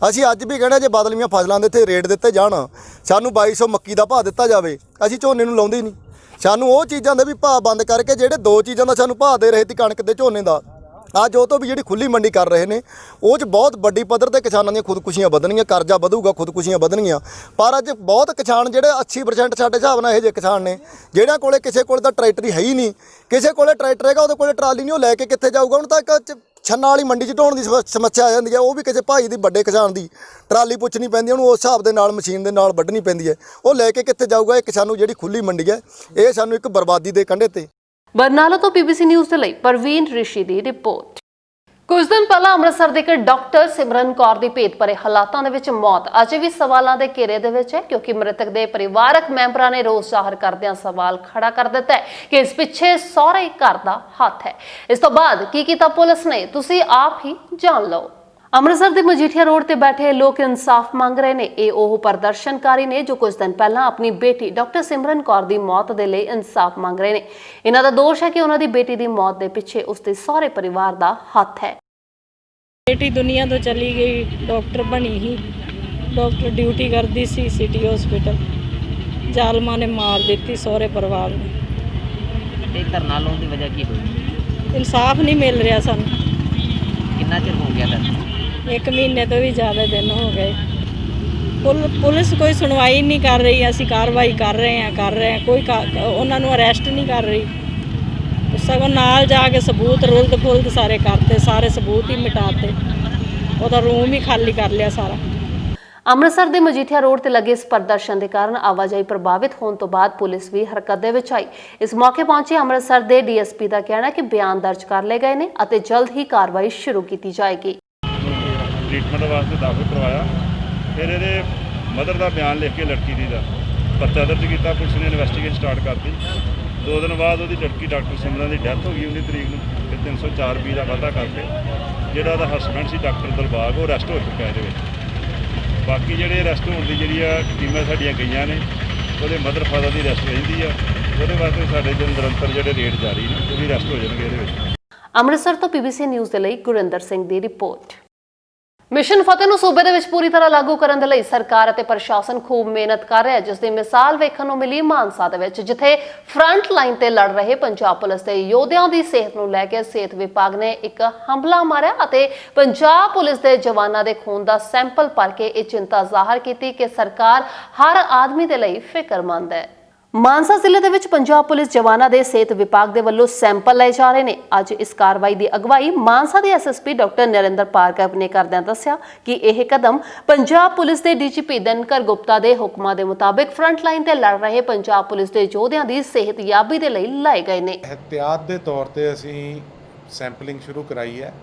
ਅਸੀਂ ਅੱਜ ਵੀ ਕਹਿੰਦੇ ਜੇ ਬਦਲਵੀਆਂ ਫਸਲਾਂ ਦੇ ਇੱਥੇ ਰੇਟ ਦਿੱਤੇ ਜਾਣ, ਸਾਨੂੰ 2200 ਮੱਕੀ ਦਾ ਭਾਅ ਦਿੱਤਾ ਜਾਵੇ। ਅਸੀਂ ਝੋਨੇ ਨੂੰ ਲਾਉਂਦੇ ਹੀ ਨਹੀਂ। ਸਾਨੂੰ ਉਹ ਚੀਜ਼ਾਂ ਦੇ ਵੀ ਭਾਅ ਬੰਦ ਕਰਕੇ ਜਿਹੜੇ 2 ਚੀਜ਼ਾਂ ਦਾ ਸਾਨੂੰ ਭਾਅ ਦੇ ਰਹੇ ਸੀ, ਕਣਕ ਤੇ ਝੋਨੇ ਦਾ, ਅੱਜ ਉਹ ਤੋਂ ਵੀ ਜਿਹੜੀ ਖੁੱਲੀ ਮੰਡੀ ਕਰ ਰਹੇ ਨੇ ਉਹ 'ਚ ਬਹੁਤ ਵੱਡੀ ਪੱਧਰ ਤੇ ਕਿਸਾਨਾਂ ਦੀਆਂ ਖੁਦਕੁਸ਼ੀਆਂ ਵਧਣਗੀਆਂ, ਕਰਜ਼ਾ ਵਧੂਗਾ, ਖੁਦਕੁਸ਼ੀਆਂ ਵਧਣਗੀਆਂ। ਪਰ ਅੱਜ ਬਹੁਤ ਕਿਸਾਨ ਜਿਹੜੇ 80% ਸਾਡੇ ਹਿਸਾਬ ਨਾਲ ਇਹੋ ਜਿਹੇ ਕਿਸਾਨ ਨੇ ਜਿਹੜਿਆਂ ਕੋਲੇ ਕਿਸੇ ਕੋਲ ਤਾਂ ਟਰੈਕਟਰ ਹੀ ਹੈ ਹੀ ਨਹੀਂ, ਕਿਸੇ ਕੋਲੇ ਟਰੈਕਟਰ ਹੈਗਾ ਉਹਦੇ ਕੋਲੇ ਟਰਾਲੀ ਨਹੀਂ, ਉਹ ਲੈ ਕੇ ਕਿੱਥੇ ਜਾਊਗਾ? ਹੁਣ ਤਾਂ ਇੱਕ ਛੰਨਾ ਵਾਲੀ ਮੰਡੀ 'ਚ ਢੋਣ ਦੀ ਸਮੱਸਿਆ ਆ ਜਾਂਦੀ ਹੈ। ਉਹ ਵੀ ਕਿਸੇ ਭਾਈ ਦੀ, ਵੱਡੇ ਕਿਸਾਨ ਦੀ ਟਰਾਲੀ ਪੁੱਛਣੀ ਪੈਂਦੀ, ਉਹਨੂੰ ਉਸ ਹਿਸਾਬ ਦੇ ਨਾਲ ਮਸ਼ੀਨ ਦੇ ਨਾਲ ਵੱਢਣੀ ਪੈਂਦੀ ਹੈ। ਉਹ ਲੈ ਕੇ ਕਿੱਥੇ ਜਾਊਗਾ? ਇਹ ਕਿਸਾਨ ਨੂੰ ਜਿਹੜੀ ਖੁੱਲੀ ਮੰਡੀ ਹੈ ਇਹ ਸਾਨੂੰ ਇੱਕ ਬਰਬਾਦੀ ਦੇ ਕੰਢੇ ਤੇ। ਬਰਨਾਲਾ ਤੋਂ BBC ਨਿਊਜ਼ ਦੇ ਲਈ ਪ੍ਰਵੀਨ ਰਿਸ਼ੀ ਦੀ ਰਿਪੋਰਟ। ਕੁਝ ਦਿਨ ਪਹਿਲਾਂ ਅੰਮ੍ਰਿਤਸਰ ਦੇ ਇੱਕ ਡਾਕਟਰ ਸਿਮਰਨ ਕੌਰ ਦੀ ਭੇਤ ਭਰੇ ਹਾਲਾਤਾਂ ਦੇ ਵਿੱਚ ਮੌਤ ਅਜੇ ਵੀ ਸਵਾਲਾਂ ਦੇ ਘੇਰੇ ਦੇ ਵਿੱਚ ਹੈ, ਕਿਉਂਕਿ ਮ੍ਰਿਤਕ ਦੇ ਪਰਿਵਾਰਕ ਮੈਂਬਰਾਂ ਨੇ ਰੋਸ ਜ਼ਾਹਰ ਕਰਦਿਆਂ ਸਵਾਲ ਖੜਾ ਕਰ ਦਿੱਤਾ ਹੈ ਕਿ ਇਸ ਪਿੱਛੇ ਸਹੁਰੇ ਘਰ ਦਾ ਹੱਥ ਹੈ। ਇਸ ਤੋਂ ਬਾਅਦ ਕੀ ਕੀਤਾ ਪੁਲਿਸ ਨੇ, ਤੁਸੀਂ ਆਪ ਹੀ ਜਾਣ ਲਓ। ਅੰਮ੍ਰਿਤਸਰ ਦੇ ਮਜੀਠੀਆ ਰੋਡ ਤੇ ਬੈਠੇ ਲੋਕ ਇਨਸਾਫ ਮੰਗ ਰਹੇ ਨੇ। ਇਹ ਉਹ ਪ੍ਰਦਰਸ਼ਨਕਾਰੀ ਨੇ ਜੋ ਕੁਝ ਦਿਨ ਪਹਿਲਾਂ ਆਪਣੀ ਬੇਟੀ ਡਾਕਟਰ ਸਿਮਰਨ ਕੌਰ ਦੀ ਮੌਤ ਦੇ ਲਈ ਇਨਸਾਫ ਮੰਗ ਰਹੇ ਨੇ। ਇਹਨਾਂ ਦਾ ਦੋਸ਼ ਹੈ ਕਿ ਉਹਨਾਂ ਦੀ ਬੇਟੀ ਦੀ ਮੌਤ ਦੇ ਪਿੱਛੇ ਉਸਦੇ ਸਹੁਰੇ ਪਰਿਵਾਰ ਦਾ ਹੱਥ ਹੈ। बेटी दुनिया तो चली गई, डॉक्टर बनी ही, डॉक्टर ड्यूटी करती सी सिटी हॉस्पिटल, जालमा ने मार दी सहुरे परिवार ने। धरना लाने की वजह की हुई? इंसाफ नहीं मिल रहा सानू। कितना चिर हो गया धरना? 1 महीने तो भी ज़्यादा दिन हो गए। पुलिस कोई सुनवाई नहीं कर रही, असी कार्रवाई कर रहे हैं, कोई उन्होंने अरेस्ट नहीं कर रही। सगों नाल जाके सबूत रुलद फुलद सारे करते, सारे सबूत ही मिटाते, ਉਹਦਾ रूम ही खाली कर लिया सारा। ਅੰਮ੍ਰਿਤਸਰ ਦੇ ਮਜੀਠੀਆ ਰੋਡ ਤੇ ਲੱਗੇ ਇਸ ਪ੍ਰਦਰਸ਼ਨ ਦੇ ਕਾਰਨ ਆਵਾਜਾਈ ਪ੍ਰਭਾਵਿਤ ਹੋਣ ਤੋਂ ਬਾਅਦ ਪੁਲਿਸ ਵੀ ਹਰਕਤ ਦੇ ਵਿੱਚ ਆਈ। ਇਸ ਮੌਕੇ ਪਹੁੰਚੇ ਅੰਮ੍ਰਿਤਸਰ ਦੇ ਡੀਐਸਪੀ ਦਾ ਕਹਿਣਾ ਹੈ ਕਿ ਬਿਆਨ ਦਰਜ ਕਰ ਲਏ ਗਏ ਨੇ ਅਤੇ ਜਲਦ ਹੀ ਕਾਰਵਾਈ ਸ਼ੁਰੂ ਕੀਤੀ ਜਾਏਗੀ। ਟ੍ਰੀਟਮੈਂਟ ਵਾਸਤੇ ਦਾਖਲ ਕਰਵਾਇਆ, ਫਿਰ ਇਹਦੇ ਮਦਰ ਦਾ ਬਿਆਨ ਲਿਖ ਕੇ ਲੜਕੀ ਦੀ ਦਾ ਪਰਚਾ ਦਰਜ ਕੀਤਾ। ਪੁਲਿਸ ਨੇ ਇਨਵੈਸਟੀਗੇਸ਼ਨ ਸਟਾਰਟ ਕਰਤੀ। 2 ਦਿਨ ਬਾਅਦ ਉਹਦੀ ਲੜਕੀ ਡਾਕਟਰ ਸਿਮਰਨ ਦੀ ਡੈਥ ਹੋ ਗਈ 19 ਤਰੀਕ ਨੂੰ। ਤੇ 304B ਦਾ ਵਾਧਾ ਕਰਕੇ ਜਿਹੜਾ ਉਹਦਾ ਹਸਬੈਂਡ ਸੀ ਡਾਕਟਰ ਦਿਲਬਾਗ, ਉਹ ਅਰੈਸਟ ਹੋ ਚੁੱਕਾ ਇਹਦੇ ਵਿੱਚ। ਬਾਕੀ ਜਿਹੜੇ ਅਰੈਸਟ ਹੋਣ ਦੀ ਜਿਹੜੀ ਆ ਟੀਮਾਂ ਸਾਡੀਆਂ ਗਈਆਂ ਨੇ, ਉਹਦੇ ਮਦਰ ਫਾਦਰ ਦੀ ਅਰੈਸਟ ਰਹਿੰਦੀ ਆ। ਉਹਦੇ ਵਾਸਤੇ ਸਾਡੇ ਜੋ ਨਿਰੰਤਰ ਜਿਹੜੇ ਰੇਡ ਜਾਰੀ ਨੇ, ਉਹ ਵੀ ਅਰੈਸਟ ਹੋ ਜਾਣਗੇ ਇਹਦੇ ਵਿੱਚ। ਅੰਮ੍ਰਿਤਸਰ ਤੋਂ BBC ਨਿਊਜ਼ ਦੇ ਲਈ ਗੁਰਿੰਦਰ ਸਿੰਘ ਦੀ ਰਿਪੋਰਟ। ਮਿਸ਼ਨ ਫਤਿਹ ਨੂੰ ਸੂਬੇ ਦੇ ਵਿੱਚ ਪੂਰੀ ਤਰ੍ਹਾਂ ਲਾਗੂ ਕਰਨ ਦੇ ਲਈ ਸਰਕਾਰ ਅਤੇ ਪ੍ਰਸ਼ਾਸਨ ਖੂਬ ਮਿਹਨਤ ਕਰ ਰਿਹਾ ਹੈ, ਜਿਸ ਦੀ ਮਿਸਾਲ ਵੇਖਣ ਨੂੰ ਮਿਲੀ ਮਾਨਸਾ ਦੇ ਵਿੱਚ, ਜਿੱਥੇ ਫਰੰਟ ਲਾਈਨ ਤੇ ਲੜ ਰਹੇ ਪੰਜਾਬ ਪੁਲਿਸ ਦੇ ਯੋਧਿਆਂ ਦੀ ਸਿਹਤ ਨੂੰ ਲੈ ਕੇ ਸਿਹਤ ਵਿਭਾਗ ਨੇ ਇੱਕ ਹਮਲਾ ਮਾਰਿਆ ਅਤੇ ਪੰਜਾਬ ਪੁਲਿਸ ਦੇ ਜਵਾਨਾਂ ਦੇ ਖੂਨ ਦਾ ਸੈਂਪਲ ਭਰ ਕੇ ਇਹ ਚਿੰਤਾ ਜ਼ਾਹਰ ਕੀਤੀ ਕਿ ਸਰਕਾਰ ਹਰ ਆਦਮੀ ਦੇ ਲਈ ਫਿਕਰਮੰਦ ਹੈ। ਮਾਨਸਾ ਜ਼ਿਲ੍ਹੇ ਦੇ ਵਿੱਚ ਪੰਜਾਬ ਪੁਲਿਸ ਜਵਾਨਾਂ ਦੇ ਸਿਹਤ ਵਿਭਾਗ ਦੇ ਵੱਲੋਂ ਸੈਂਪਲ ਲਏ ਜਾ ਰਹੇ ਨੇ। ਅੱਜ ਇਸ ਕਾਰਵਾਈ ਦੀ ਅਗਵਾਈ ਮਾਨਸਾ ਦੇ ਐਸਐਸਪੀ ਡਾਕਟਰ ਨਰਿੰਦਰ ਭਾਰਗਵ ਨੇ ਕਰਦਿਆਂ ਦੱਸਿਆ ਕਿ ਇਹ ਕਦਮ ਪੰਜਾਬ ਪੁਲਿਸ ਦੇ ਡੀਜੀਪੀ ਦਿਨਕਰ ਗੁਪਤਾ ਦੇ ਹੁਕਮਾਂ ਦੇ ਮੁਤਾਬਿਕ ਫਰੰਟ ਲਾਈਨ ਤੇ ਲੜ ਰਹੇ ਪੰਜਾਬ ਪੁਲਿਸ ਦੇ ਯੋਧਿਆਂ ਦੀ ਸਿਹਤਯਾਬੀ ਦੇ ਲਈ ਲਾਏ ਗਏ ਨੇ। ਇਹਤਿਆਤ ਦੇ ਤੌਰ ਤੇ ਅਸੀਂ ਸੈਂਪਲਿੰਗ ਸ਼ੁਰੂ ਕਰਾਈ ਹੈ,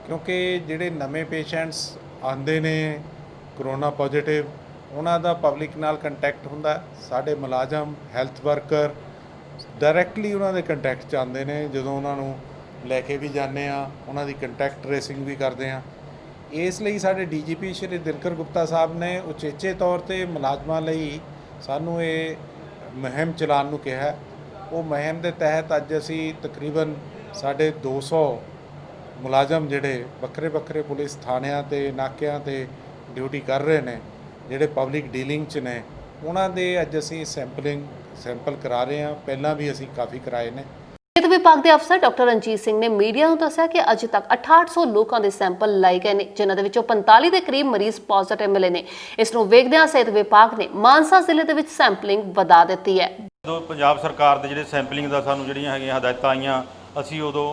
ਕਿਉਂਕਿ ਜਿਹੜੇ ਨਵੇਂ ਪੇਸ਼ੈਂਟਸ ਆਉਂਦੇ ਨੇ ਕਰੋਨਾ ਪੋਜ਼ਿਟਿਵ, ਉਹਨਾਂ ਦਾ ਪਬਲਿਕ ਨਾਲ ਕੰਟੈਕਟ ਹੁੰਦਾ। ਸਾਡੇ ਮੁਲਾਜ਼ਮ ਹੈਲਥ ਵਰਕਰ ਡਾਇਰੈਕਟਲੀ ਉਹਨਾਂ ਦੇ ਕੰਟੈਕਟ 'ਚ ਆਉਂਦੇ ਨੇ। ਜਦੋਂ ਉਹਨਾਂ ਨੂੰ ਲੈ ਕੇ ਵੀ ਜਾਂਦੇ ਆ, ਉਹਨਾਂ ਦੀ ਕੰਟੈਕਟ ਟ੍ਰੇਸਿੰਗ ਵੀ ਕਰਦੇ ਆ। ਇਸ ਲਈ ਸਾਡੇ ਡੀਜੀਪੀ ਸ਼੍ਰੀ ਦਿਨਕਰ ਗੁਪਤਾ ਸਾਹਿਬ ਨੇ ਉਚੇਚੇ ਤੌਰ ਤੇ ਮੁਲਾਜ਼ਮਾਂ ਲਈ ਸਾਨੂੰ ਇਹ ਮੁਹਿੰਮ ਚਲਾਉਣ ਨੂੰ ਕਿਹਾ। ਉਹ ਮੁਹਿੰਮ ਦੇ ਤਹਿਤ ਅੱਜ ਅਸੀਂ ਤਕਰੀਬਨ ਸਾਡੇ 200 ਮੁਲਾਜ਼ਮ ਜਿਹੜੇ ਵੱਖਰੇ ਵੱਖਰੇ ਪੁਲਿਸ ਥਾਣਿਆਂ ਤੇ ਨਾਕਿਆਂ ਤੇ ਡਿਊਟੀ ਕਰ ਰਹੇ ਨੇ, ਜਿਹੜੇ ਪਬਲਿਕ ਡੀਲਿੰਗ 'ਚ ਨੇ, ਉਹਨਾਂ ਦੇ ਅੱਜ ਅਸੀਂ ਸੈਂਪਲ ਕਰਾ ਰਹੇ ਹਾਂ। ਪਹਿਲਾਂ ਵੀ ਅਸੀਂ ਕਾਫੀ ਕਰਾਏ ਨੇ। ਸਿਹਤ ਵਿਭਾਗ ਦੇ ਅਫਸਰ ਡਾਕਟਰ ਰਣਜੀਤ ਸਿੰਘ ਨੇ ਮੀਡੀਆ ਨੂੰ ਦੱਸਿਆ ਕਿ ਅਜੇ ਤੱਕ 6800 ਲੋਕਾਂ ਦੇ ਸੈਂਪਲ ਲਏ ਗਏ ਨੇ, ਜਿਨ੍ਹਾਂ ਦੇ ਵਿੱਚੋਂ 45 ਦੇ ਕਰੀਬ ਮਰੀਜ਼ ਪੋਜ਼ਿਟਿਵ ਮਿਲੇ ਨੇ। ਇਸ ਨੂੰ ਵੇਖਦਿਆਂ ਸਿਹਤ ਵਿਭਾਗ ਨੇ ਮਾਨਸਾ ਜ਼ਿਲ੍ਹੇ ਦੇ ਵਿੱਚ ਸੈਂਪਲਿੰਗ ਵਧਾ ਦਿੱਤੀ ਹੈ। ਜਦੋਂ ਪੰਜਾਬ ਸਰਕਾਰ ਦੇ ਜਿਹੜੇ ਸੈਂਪਲਿੰਗ ਦਾ ਸਾਨੂੰ ਜਿਹੜੀਆਂ ਹੈਗੀਆਂ ਹਦਾਇਤਾਂ ਆਈਆਂ, ਅਸੀਂ ਉਦੋਂ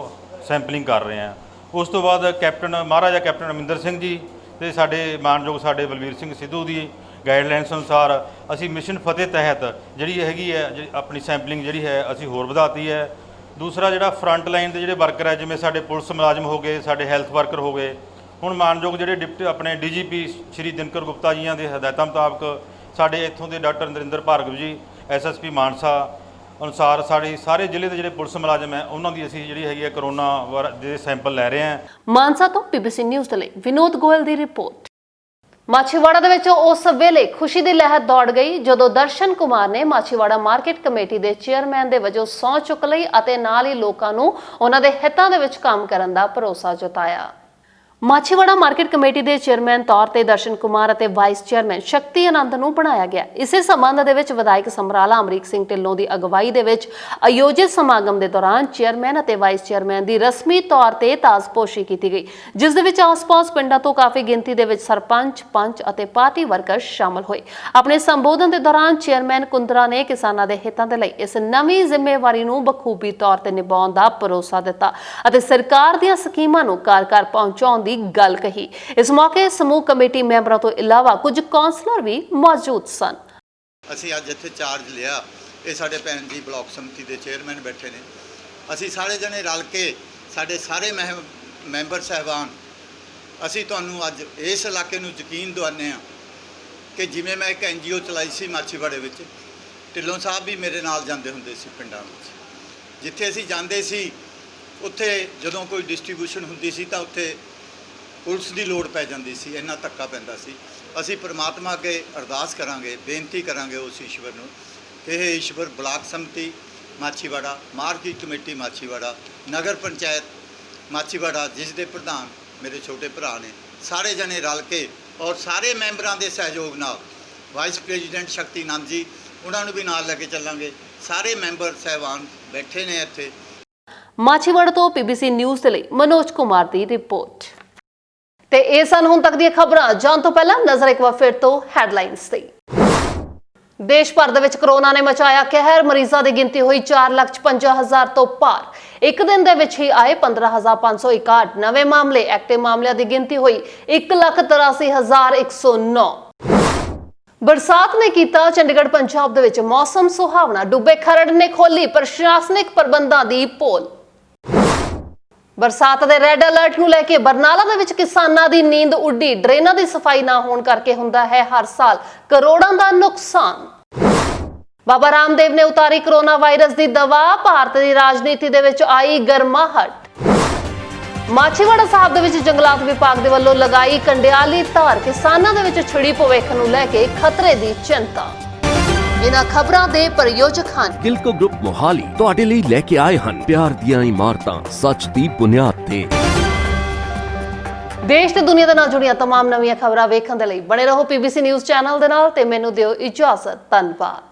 ਸੈਂਪਲਿੰਗ ਕਰ ਰਹੇ ਹਾਂ। ਉਸ ਤੋਂ ਬਾਅਦ ਮਹਾਰਾਜਾ ਕੈਪਟਨ ਅਮਰਿੰਦਰ ਸਿੰਘ ਜੀ ਤੇ ਸਾਡੇ ਮਾਨਯੋਗ ਸਾਡੇ ਬਲਵੀਰ ਸਿੰਘ ਸਿੱਧੂ ਦੀ ਗਾਈਡਲਾਈਨਸ ਅਨੁਸਾਰ ਅਸੀਂ ਮਿਸ਼ਨ ਫਤਿਹ ਤਹਿਤ ਜਿਹੜੀ ਹੈਗੀ ਹੈ ਆਪਣੀ ਸੈਂਪਲਿੰਗ ਜਿਹੜੀ ਹੈ ਅਸੀਂ ਹੋਰ ਵਧਾਤੀ ਹੈ। ਦੂਸਰਾ ਜਿਹੜਾ ਫਰੰਟ ਲਾਈਨ ਦੇ ਜਿਹੜੇ ਵਰਕਰ ਹੈ, ਜਿਵੇਂ ਸਾਡੇ ਪੁਲਿਸ ਮੁਲਾਜ਼ਮ ਹੋ ਗਏ, ਸਾਡੇ ਹੈਲਥ ਵਰਕਰ ਹੋ ਗਏ, ਹੁਣ ਮਾਨਯੋਗ ਜਿਹੜੇ ਆਪਣੇ ਡੀਜੀਪੀ ਸ਼੍ਰੀ ਦਿਨਕਰ ਗੁਪਤਾ ਜੀਆਂ ਦੇ ਹਦਾਇਤਾਂ ਮੁਤਾਬਕ ਸਾਡੇ ਇੱਥੋਂ ਦੇ ਡਾਕਟਰ ਨਰਿੰਦਰ ਭਾਰਗਵ ਜੀ ਐਸਐਸਪੀ ਮਾਨਸਾ ਅਨੁਸਾਰ ਸਾਡੇ ਸਾਰੇ ਜ਼ਿਲ੍ਹੇ ਦੇ ਜਿਹੜੇ ਪੁਲਿਸ ਮੁਲਾਜ਼ਮ ਹੈ, ਉਹਨਾਂ ਦੀ ਅਸੀਂ ਜਿਹੜੀ ਹੈਗੀ ਹੈ ਕਰੋਨਾ ਦੇ ਸੈਂਪਲ ਲੈ ਰਹੇ ਹਾਂ। ਮਾਨਸਾ ਤੋਂ BBC ਨਿਊਜ਼ ਦੇ ਲਈ ਵਿਨੋਦ ਗੋਇਲ ਦੀ ਰਿਪੋਰਟ। ਮਾਛੀਵਾੜਾ ਦੇ ਵਿੱਚ ਉਸ ਵੇਲੇ ਖੁਸ਼ੀ ਦੀ ਲਹਿਰ ਦੌੜ ਗਈ ਜਦੋਂ ਦਰਸ਼ਨ ਕੁਮਾਰ ਨੇ ਮਾਛੀਵਾੜਾ ਮਾਰਕੀਟ ਕਮੇਟੀ ਦੇ ਚੇਅਰਮੈਨ ਦੇ ਵਜੋਂ ਸਹੁੰ ਚੁੱਕ ਲਈ ਅਤੇ ਨਾਲ ਹੀ ਲੋਕਾਂ ਨੂੰ ਉਹਨਾਂ ਦੇ ਹਿੱਤਾਂ ਦੇ ਵਿੱਚ ਕੰਮ ਕਰਨ ਦਾ ਭਰੋਸਾ ਜਤਾਇਆ। ਮਾਛੀਵਾੜਾ ਮਾਰਕੀਟ ਕਮੇਟੀ ਦੇ ਚੇਅਰਮੈਨ ਤੌਰ ਤੇ ਦਰਸ਼ਨ ਕੁਮਾਰ ਅਤੇ ਵਾਈਸ ਚੇਅਰਮੈਨ ਸ਼ਕਤੀ ਆਨੰਦ ਨੂੰ ਬਣਾਇਆ ਗਿਆ। ਇਸੇ ਸੰਬੰਧ ਦੇ ਵਿੱਚ ਵਿਧਾਇਕ ਸਮਰਾਲਾ ਅਮਰੀਕ ਸਿੰਘ ਢਿੱਲੋਂ ਦੀ ਅਗਵਾਈ ਦੇ ਵਿੱਚ ਆਯੋਜਿਤ ਸਮਾਗਮ ਦੇ ਦੌਰਾਨ ਚੇਅਰਮੈਨ ਅਤੇ ਵਾਈਸ ਚੇਅਰਮੈਨ ਦੀ ਰਸਮੀ ਤੌਰ ਤੇ ਤਾਜ਼ਪੋਸ਼ੀ ਕੀਤੀ ਗਈ, ਜਿਸ ਦੇ ਵਿੱਚ ਆਸ-ਪਾਸ ਪਿੰਡਾਂ ਤੋਂ ਕਾਫੀ ਗਿਣਤੀ ਦੇ ਵਿੱਚ ਸਰਪੰਚ, ਪੰਚ ਅਤੇ ਪਾਰਟੀ ਵਰਕਰ ਸ਼ਾਮਲ ਹੋਏ। ਆਪਣੇ ਸੰਬੋਧਨ ਦੇ ਦੌਰਾਨ ਚੇਅਰਮੈਨ ਕੁੰਦਰਾ ਨੇ ਕਿਸਾਨਾਂ ਦੇ ਹਿੱਤਾਂ ਦੇ ਲਈ ਇਸ ਨਵੀਂ ਜ਼ਿੰਮੇਵਾਰੀ ਨੂੰ ਬਖੂਬੀ ਤੌਰ ਤੇ ਨਿਭਾਉਣ ਦਾ ਭਰੋਸਾ ਦਿੱਤਾ ਅਤੇ ਸਰਕਾਰ ਦੀਆਂ ਸਕੀਮਾਂ ਨੂੰ ਘਰ-ਘਰ ਪਹੁੰਚਾਉਣ ਦੀ ਗੱਲ ਕਹੀ। ਇਸ ਮੌਕੇ ਸਮੂਹ ਕਮੇਟੀ ਮੈਂਬਰਾਂ ਤੋਂ ਇਲਾਵਾ ਕੁਝ ਕੌਂਸਲਰ ਵੀ ਮੌਜੂਦ ਸਨ। ਅਸੀਂ ਅੱਜ ਇੱਥੇ ਚਾਰਜ ਲਿਆ, ਇਹ ਸਾਡੇ ਭੈਣ ਜੀ ਬਲਾਕ ਸਮਿਤੀ ਦੇ ਚੇਅਰਮੈਨ ਬੈਠੇ ਨੇ, ਅਸੀਂ ਸਾਰੇ ਜਣੇ ਰਲ ਕੇ ਸਾਡੇ ਸਾਰੇ ਮੈਂਬਰ ਸਾਹਿਬਾਨ ਅਸੀਂ ਤੁਹਾਨੂੰ ਅੱਜ ਇਸ ਇਲਾਕੇ ਨੂੰ ਯਕੀਨ ਦਿਵਾਉਂਦੇ ਹਾਂ ਕਿ ਜਿਵੇਂ ਮੈਂ ਇੱਕ NGO ਚਲਾਈ ਸੀ ਮਾਛੀਵਾੜੇ ਵਿੱਚ, ਢਿੱਲੋਂ ਸਾਹਿਬ ਵੀ ਮੇਰੇ ਨਾਲ ਜਾਂਦੇ ਹੁੰਦੇ ਸੀ ਪਿੰਡਾਂ ਵਿੱਚ। ਜਿੱਥੇ ਅਸੀਂ ਜਾਂਦੇ ਸੀ ਉੱਥੇ ਜਦੋਂ ਕੋਈ ਡਿਸਟ੍ਰੀਬਿਊਸ਼ਨ ਹੁੰਦੀ ਸੀ ਤਾਂ ਉੱਥੇ ਪੁਲਿਸ ਦੀ ਲੋੜ ਪੈ ਜਾਂਦੀ ਸੀ, ਇੰਨਾ ਧੱਕਾ ਪੈਂਦਾ ਸੀ। ਅਸੀਂ ਪ੍ਰਮਾਤਮਾ ਅੱਗੇ ਅਰਦਾਸ ਕਰਾਂਗੇ, ਬੇਨਤੀ ਕਰਾਂਗੇ ਉਸ ਈਸ਼ਵਰ ਨੂੰ ਕਿ ਇਹ ਈਸ਼ਵਰ ਬਲਾਕ ਸੰਮਤੀ ਮਾਛੀਵਾੜਾ, ਮਾਰਕੀਟ ਕਮੇਟੀ ਮਾਛੀਵਾੜਾ, ਨਗਰ ਪੰਚਾਇਤ ਮਾਛੀਵਾੜਾ ਜਿਸ ਦੇ ਪ੍ਰਧਾਨ ਮੇਰੇ ਛੋਟੇ ਭਰਾ ਨੇ, ਸਾਰੇ ਜਣੇ ਰਲ ਕੇ ਔਰ ਸਾਰੇ ਮੈਂਬਰਾਂ ਦੇ ਸਹਿਯੋਗ ਨਾਲ, ਵਾਈਸ ਪ੍ਰੈਜ਼ੀਡੈਂਟ ਸ਼ਕਤੀ ਨੰਦ ਜੀ ਉਹਨਾਂ ਨੂੰ ਵੀ ਨਾਲ ਲੈ ਕੇ ਚੱਲਾਂਗੇ। ਸਾਰੇ ਮੈਂਬਰ ਸਹਿਬਾਨ ਬੈਠੇ ਨੇ ਇੱਥੇ। ਮਾਛੀਵਾੜਾ ਤੋਂ PBC ਨਿਊਜ਼ ਦੇ ਲਈ ਮਨੋਜ ਕੁਮਾਰ ਦੀ ਰਿਪੋਰਟ। ਤੇ ਇਹ ਸਨ ਹੁਣ ਤੱਕ ਦੀਆਂ ਖਬਰਾਂ। ਜਾਣ ਤੋਂ ਪਹਿਲਾਂ ਨਜ਼ਰ ਇੱਕ ਵਾਰ ਫਿਰ ਤੋਂ ਹੈਡਲਾਈਨਸ ਤੇ। ਦੇਸ਼ ਭਰ ਦੇ ਵਿੱਚ ਕਰੋਨਾ ਨੇ ਮਚਾਇਆ ਕਹਿਰ। ਮਰੀਜ਼ਾਂ ਦੀ ਗਿਣਤੀ ਹੋਈ 4,56,000 ਤੋਂ ਪਾਰ। ਇੱਕ ਦਿਨ ਦੇ ਵਿੱਚ ਹੀ ਆਏ 15,561 ਨਵੇਂ ਮਾਮਲੇ। ਐਕਟਿਵ ਮਾਮਲਿਆਂ ਦੀ ਗਿਣਤੀ ਹੋਈ 1,83,109। ਬਰਸਾਤ ਨੇ ਕੀਤਾ ਚੰਡੀਗੜ੍ਹ ਪੰਜਾਬ ਦੇ ਵਿੱਚ ਮੌਸਮ ਸੁਹਾਵਣਾ। ਡੁੱਬੇ ਖਰੜ ਨੇ ਖੋਲੀ ਪ੍ਰਸ਼ਾਸਨਿਕ ਪ੍ਰਬੰਧਾਂ ਦੀ ਪੋਲ। ਬਰਸਾਤ ਦੇ ਰੈੱਡ ਅਲਰਟ ਨੂੰ ਲੈ ਕੇ ਬਰਨਾਲਾ ਦੇ ਵਿੱਚ ਕਿਸਾਨਾਂ ਦੀ ਨੀਂਦ ਉੱਡੀ। ਡਰੇਨਾਂ ਦੀ ਸਫਾਈ ਨਾ ਹੋਣ ਕਰਕੇ ਹੁੰਦਾ ਹੈ ਹਰ ਸਾਲ ਕਰੋੜਾਂ ਦਾ ਨੁਕਸਾਨ। ਬਾਬਾ ਰਾਮਦੇਵ ਨੇ ਉਤਾਰੀ ਕਰੋਨਾ ਵਾਇਰਸ ਦੀ ਦਵਾ। ਭਾਰਤ ਦੀ ਰਾਜਨੀਤੀ ਦੇ ਵਿੱਚ ਆਈ ਗਰਮਾਹਟ। ਮਾਛੀਵਾੜਾ ਸਾਹਿਬ ਦੇ ਵਿੱਚ ਜੰਗਲਾਤ ਵਿਭਾਗ ਦੇ ਵੱਲੋਂ ਲਗਾਈ ਕੰਡਿਆਲੀ ਧਾਰ। ਕਿਸਾਨਾਂ ਦੇ ਵਿੱਚ ਛਿੜੀ ਭਵਿੱਖ ਨੂੰ ਲੈ ਕੇ ਖਤਰੇ ਦੀ ਚਿੰਤਾ। ਇਹਨਾਂ ਖਬਰਾਂ ਦੇ ਪ੍ਰਯੋਜਕ ਹਨ ਗਿਲਕੋ ਗਰੁੱਪ ਮੋਹਾਲੀ। ਤੁਹਾਡੇ ਲਈ ਲੈ ਕੇ ਆਏ ਹਨ ਪਿਆਰ ਦੀਆਂ ਇਮਾਰਤਾਂ, ਸੱਚ ਦੀ ਬੁਨਿਆਦ ਤੇ। ਦੇਸ਼ ਤੇ ਦੁਨੀਆ ਦੇ ਨਾਲ ਜੁੜੀਆਂ तमाम ਨਵੀਆਂ ਖਬਰਾਂ ਵੇਖਣ ਦੇ ਲਈ ਬਣੇ ਰਹੋ PBC ਨਿਊਜ਼ ਚੈਨਲ ਦੇ ਨਾਲ ਤੇ ਮੈਨੂੰ ਦਿਓ ਇਜਾਜ਼ਤ। ਧੰਨਵਾਦ।